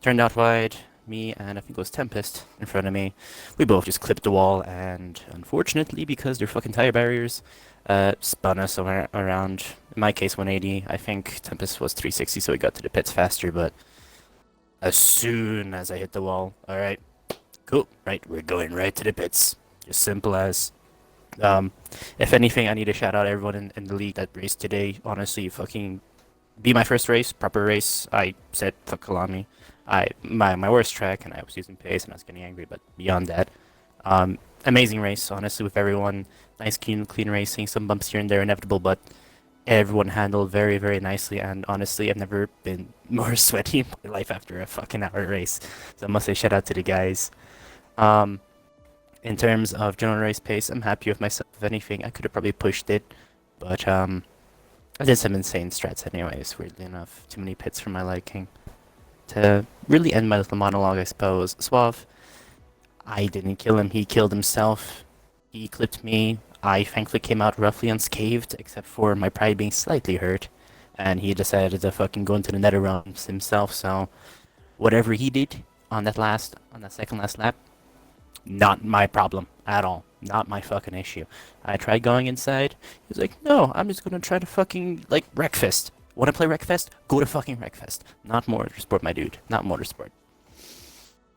Speaker 5: Turned out wide, me and I think it was Tempest in front of me. We both just clipped the wall, and unfortunately, because they're fucking tire barriers, spun us around, in my case 180, I think Tempest was 360, so we got to the pits faster, but as soon as I hit the wall, alright, cool, right, we're going right to the pits, just simple as. If anything, I need to shout out everyone in the league that raced today. Honestly, fucking be my first race, proper race. I said fuck Kalami. My worst track, and I was using pace and I was getting angry, but beyond that, amazing race, honestly, with everyone. Nice, clean racing, some bumps here and there, inevitable, but everyone handled very, very nicely, and honestly, I've never been more sweaty in my life after a fucking hour race. So I must say shout out to the guys. In terms of general race pace, I'm happy with myself. If anything, I could have probably pushed it, but I did some insane strats anyways, weirdly enough. Too many pits for my liking. To really end my little monologue, I suppose, Suave, I didn't kill him, he killed himself. He clipped me. I thankfully came out roughly unscathed, except for my pride being slightly hurt. And he decided to fucking go into the nether realms himself, so whatever he did on that second last lap, not my problem at all. Not my fucking issue. I tried going inside. He was like, no, I'm just gonna try to fucking, like, Wreckfest. Wanna play Wreckfest? Go to fucking Wreckfest. Not motorsport, my dude. Not motorsport.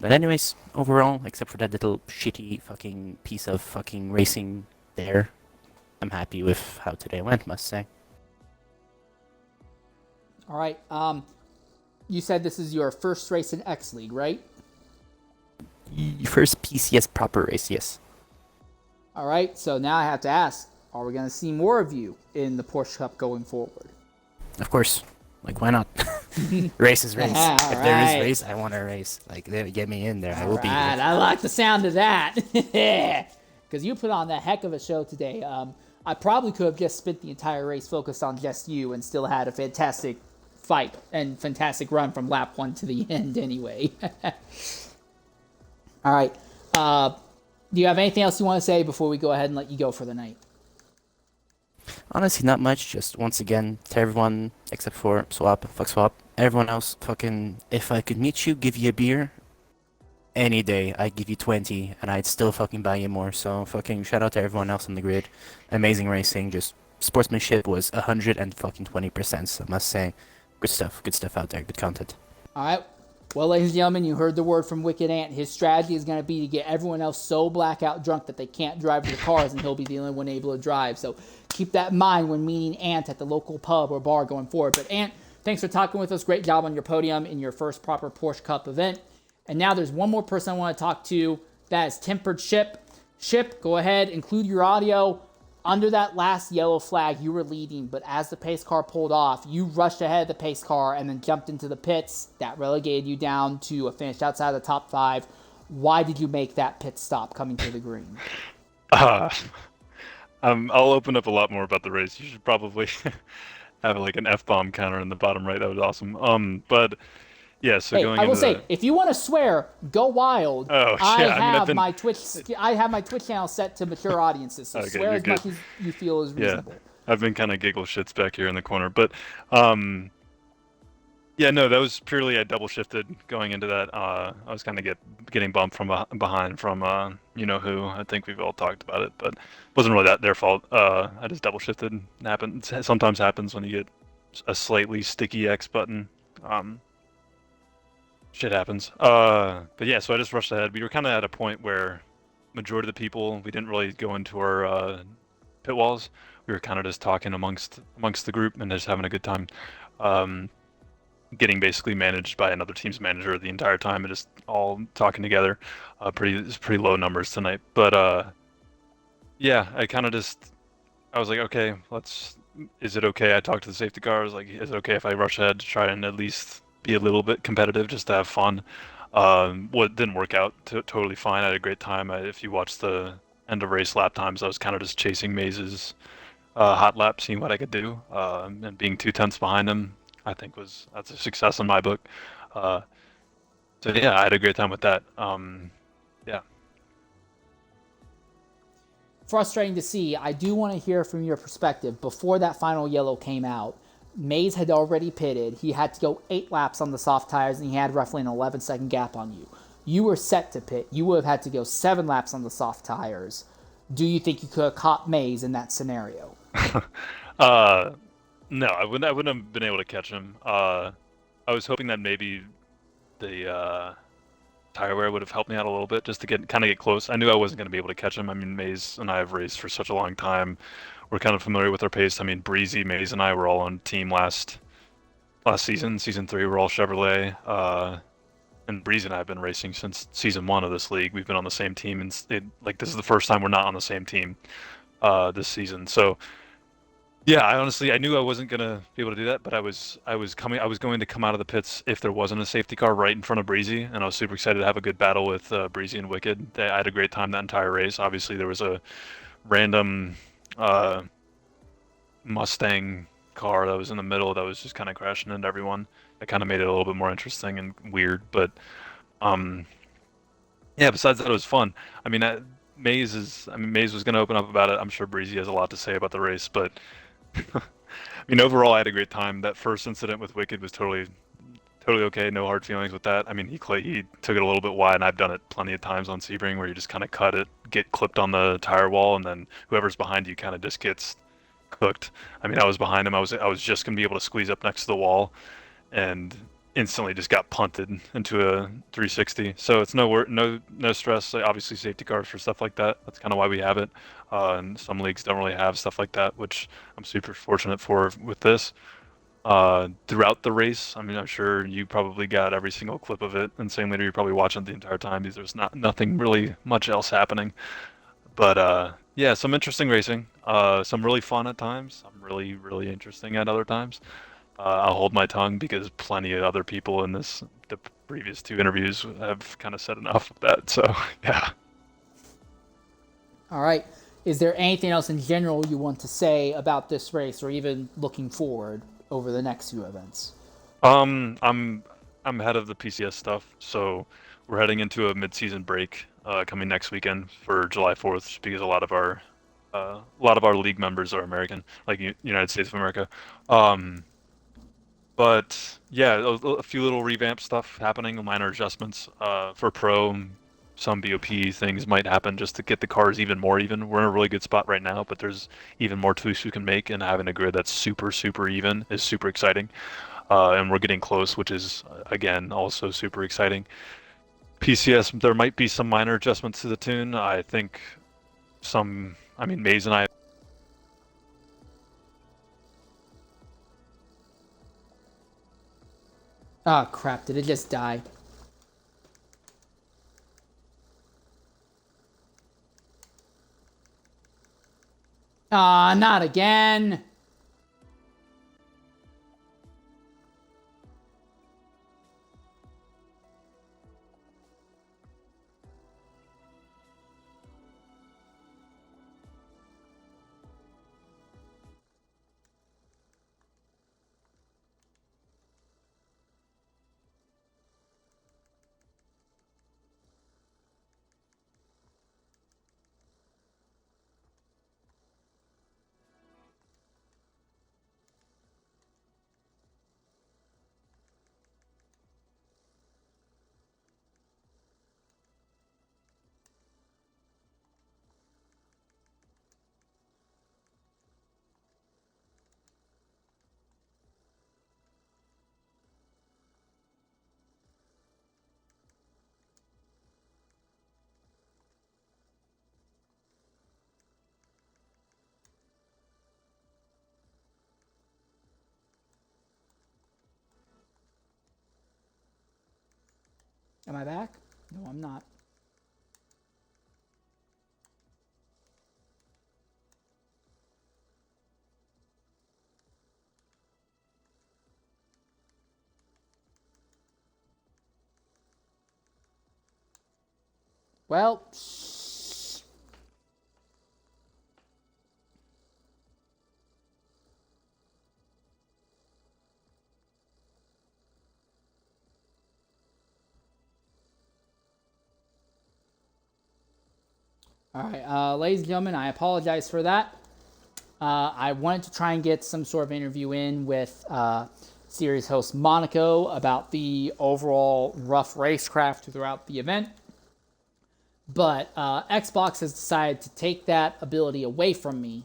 Speaker 5: But anyways, overall, except for that little shitty fucking piece of fucking racing there, I'm happy with how today went, must say.
Speaker 1: All right. You said this is your first race in X League, right?
Speaker 5: First PCS proper race, yes.
Speaker 1: All right. So now I have to ask, are we going to see more of you in the Porsche Cup going forward?
Speaker 5: Of course. Like, why not? Race is race. If there is race, I want to race. Like, get me in there. I will be there.
Speaker 1: I like the sound of that. Because you put on a heck of a show today. I probably could have just spent the entire race focused on just you and still had a fantastic fight and fantastic run from lap 1 to the end anyway. All right. Do you have anything else you want to say before we go ahead and let you go for the night?
Speaker 5: Honestly, not much. Just once again, to everyone, except for Swap, fuck Swap, everyone else, fucking, if I could meet you, give you a beer, any day, I'd give you 20, and I'd still fucking buy you more. So fucking shout out to everyone else on the grid. Amazing racing, just sportsmanship was 120%, so I must say, good stuff out there, good content.
Speaker 1: All right. Well, ladies and gentlemen, you heard the word from Wicked Ant. His strategy is going to be to get everyone else so blackout drunk that they can't drive their cars, and he'll be the only one able to drive. So keep that in mind when meeting Ant at the local pub or bar going forward. But Ant, thanks for talking with us. Great job on your podium in your first proper Porsche Cup event. And now there's one more person I want to talk to. That is Tempered Ship. Ship, go ahead, include your audio. Under that last yellow flag, you were leading, but as the pace car pulled off, you rushed ahead of the pace car and then jumped into the pits. That relegated you down to a finish outside of the top 5. Why did you make that pit stop coming to the green?
Speaker 4: I'll open up a lot more about the race. You should probably have like an F-bomb counter in the bottom right. That was awesome. But yeah, so
Speaker 1: hey,
Speaker 4: going
Speaker 1: I will
Speaker 4: into
Speaker 1: say, if you want to swear, go wild.
Speaker 4: Oh,
Speaker 1: I
Speaker 4: yeah, I mean,
Speaker 1: have my Twitch channel set to mature audiences, so
Speaker 4: Okay,
Speaker 1: swear
Speaker 4: you're
Speaker 1: as much as you feel is reasonable.
Speaker 4: Yeah, I've been kind of giggle shits back here in the corner, but yeah, no, that was purely I double shifted going into that. I was kind of getting bumped from behind from you know who. I think we've all talked about it, but it wasn't really their fault. I just double shifted. Sometimes happens when you get a slightly sticky X button. Shit happens. But yeah, so I just rushed ahead. We were kind of at a point where majority of the people, we didn't really go into our pit walls. We were kind of just talking amongst the group and just having a good time. Getting basically managed by another team's manager the entire time and just all talking together. Pretty low numbers tonight. But yeah, I was like, okay, is it okay? I talked to the safety car. I was like, is it okay if I rush ahead to try and at least be a little bit competitive just to have fun? What didn't work out totally fine. I had a great time. If you watch the end of race lap times, I was kind of just chasing Maze's hot lap, seeing what I could do, and being 2/10 behind him, I think that's a success in my book. So yeah, I had a great time with that. Yeah.
Speaker 1: Frustrating to see. I do want to hear from your perspective. Before that final yellow came out, Maze had already pitted. He had to go 8 laps on the soft tires, and he had roughly an 11-second gap on you. You were set to pit. You would have had to go 7 laps on the soft tires. Do you think you could have caught Maze in that scenario?
Speaker 4: No, I wouldn't have been able to catch him. I was hoping that maybe the tire wear would have helped me out a little bit just to get close. I knew I wasn't going to be able to catch him. I mean, Maze and I have raced for such a long time. We're kind of familiar with our pace. I mean, Breezy, Maze, and I were all on team last season. Season 3, we're all Chevrolet. And Breezy and I have been racing since season 1 of this league. We've been on the same team, and this is the first time we're not on the same team this season. So yeah, I knew I wasn't gonna be able to do that, but I was going to come out of the pits if there wasn't a safety car right in front of Breezy, and I was super excited to have a good battle with Breezy and Wicked. I had a great time that entire race. Obviously, there was a random Mustang car that was in the middle that was just kind of crashing into everyone. That kind of made it a little bit more interesting and weird, but yeah. Besides that, it was fun. I mean, Maze was going to open up about it. I'm sure Breezy has a lot to say about the race, but I mean, overall, I had a great time. That first incident with Wicked was totally okay. No hard feelings with that. I mean, he took it a little bit wide, and I've done it plenty of times on Sebring where you just kind of cut it, get clipped on the tire wall, and then whoever's behind you kind of just gets cooked. I mean, I was behind him. I was just gonna be able to squeeze up next to the wall, and instantly just got punted into a 360. So it's no stress. Obviously, safety cars for stuff like that. That's kind of why we have it. And some leagues don't really have stuff like that, which I'm super fortunate for with this. Throughout the race, I mean, I'm sure you probably got every single clip of it, and same later you're probably watching it the entire time because there's nothing really much else happening. But yeah, some interesting racing. Some really fun at times. Some really interesting at other times. I'll hold my tongue because plenty of other people in the previous 2 interviews have kind of said enough of that. So yeah.
Speaker 1: All right. Is there anything else in general you want to say about this race, or even looking forward over the next 2 events?
Speaker 4: I'm ahead of the PCS stuff, so we're heading into a mid-season break coming next weekend for July 4th, just because a lot of our league members are American, like United States of America. But yeah, a few little revamp stuff happening, minor adjustments for pro. Some BOP things might happen just to get the cars even more even. We're in a really good spot right now, but there's even more tweaks we can make, and having a grid that's super even is super exciting. and we're getting close, which is again also super exciting. PCS, there might be some minor adjustments to the tune. I think Maze and I.
Speaker 1: Ah, crap, did it just die? Ah, not again! Am I back? No, I'm not. Well, all right, ladies and gentlemen, I apologize for that. I wanted to try and get some sort of interview in with series host Monaco about the overall rough racecraft throughout the event. But Xbox has decided to take that ability away from me.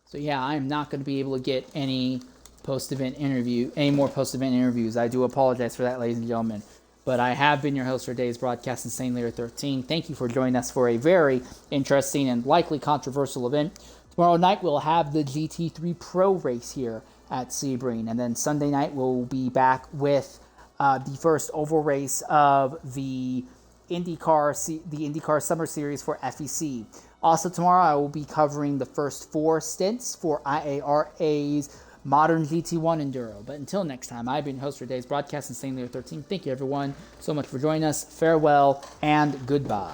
Speaker 1: So yeah, I'm not going to be able to get any more post-event interviews. I do apologize for that, ladies and gentlemen. But I have been your host for today's broadcast, Insane Layer 13. Thank you for joining us for a very interesting and likely controversial event. Tomorrow night we'll have the GT3 Pro race here at Sebring, and then Sunday night we'll be back with the first oval race of the IndyCar Summer Series for FEC. Also tomorrow I will be covering the first 4 stints for IARA's Modern GT1 Enduro. But until next time, I've been your host for today's broadcast, Insane Layer 13. Thank you everyone so much for joining us. Farewell and goodbye.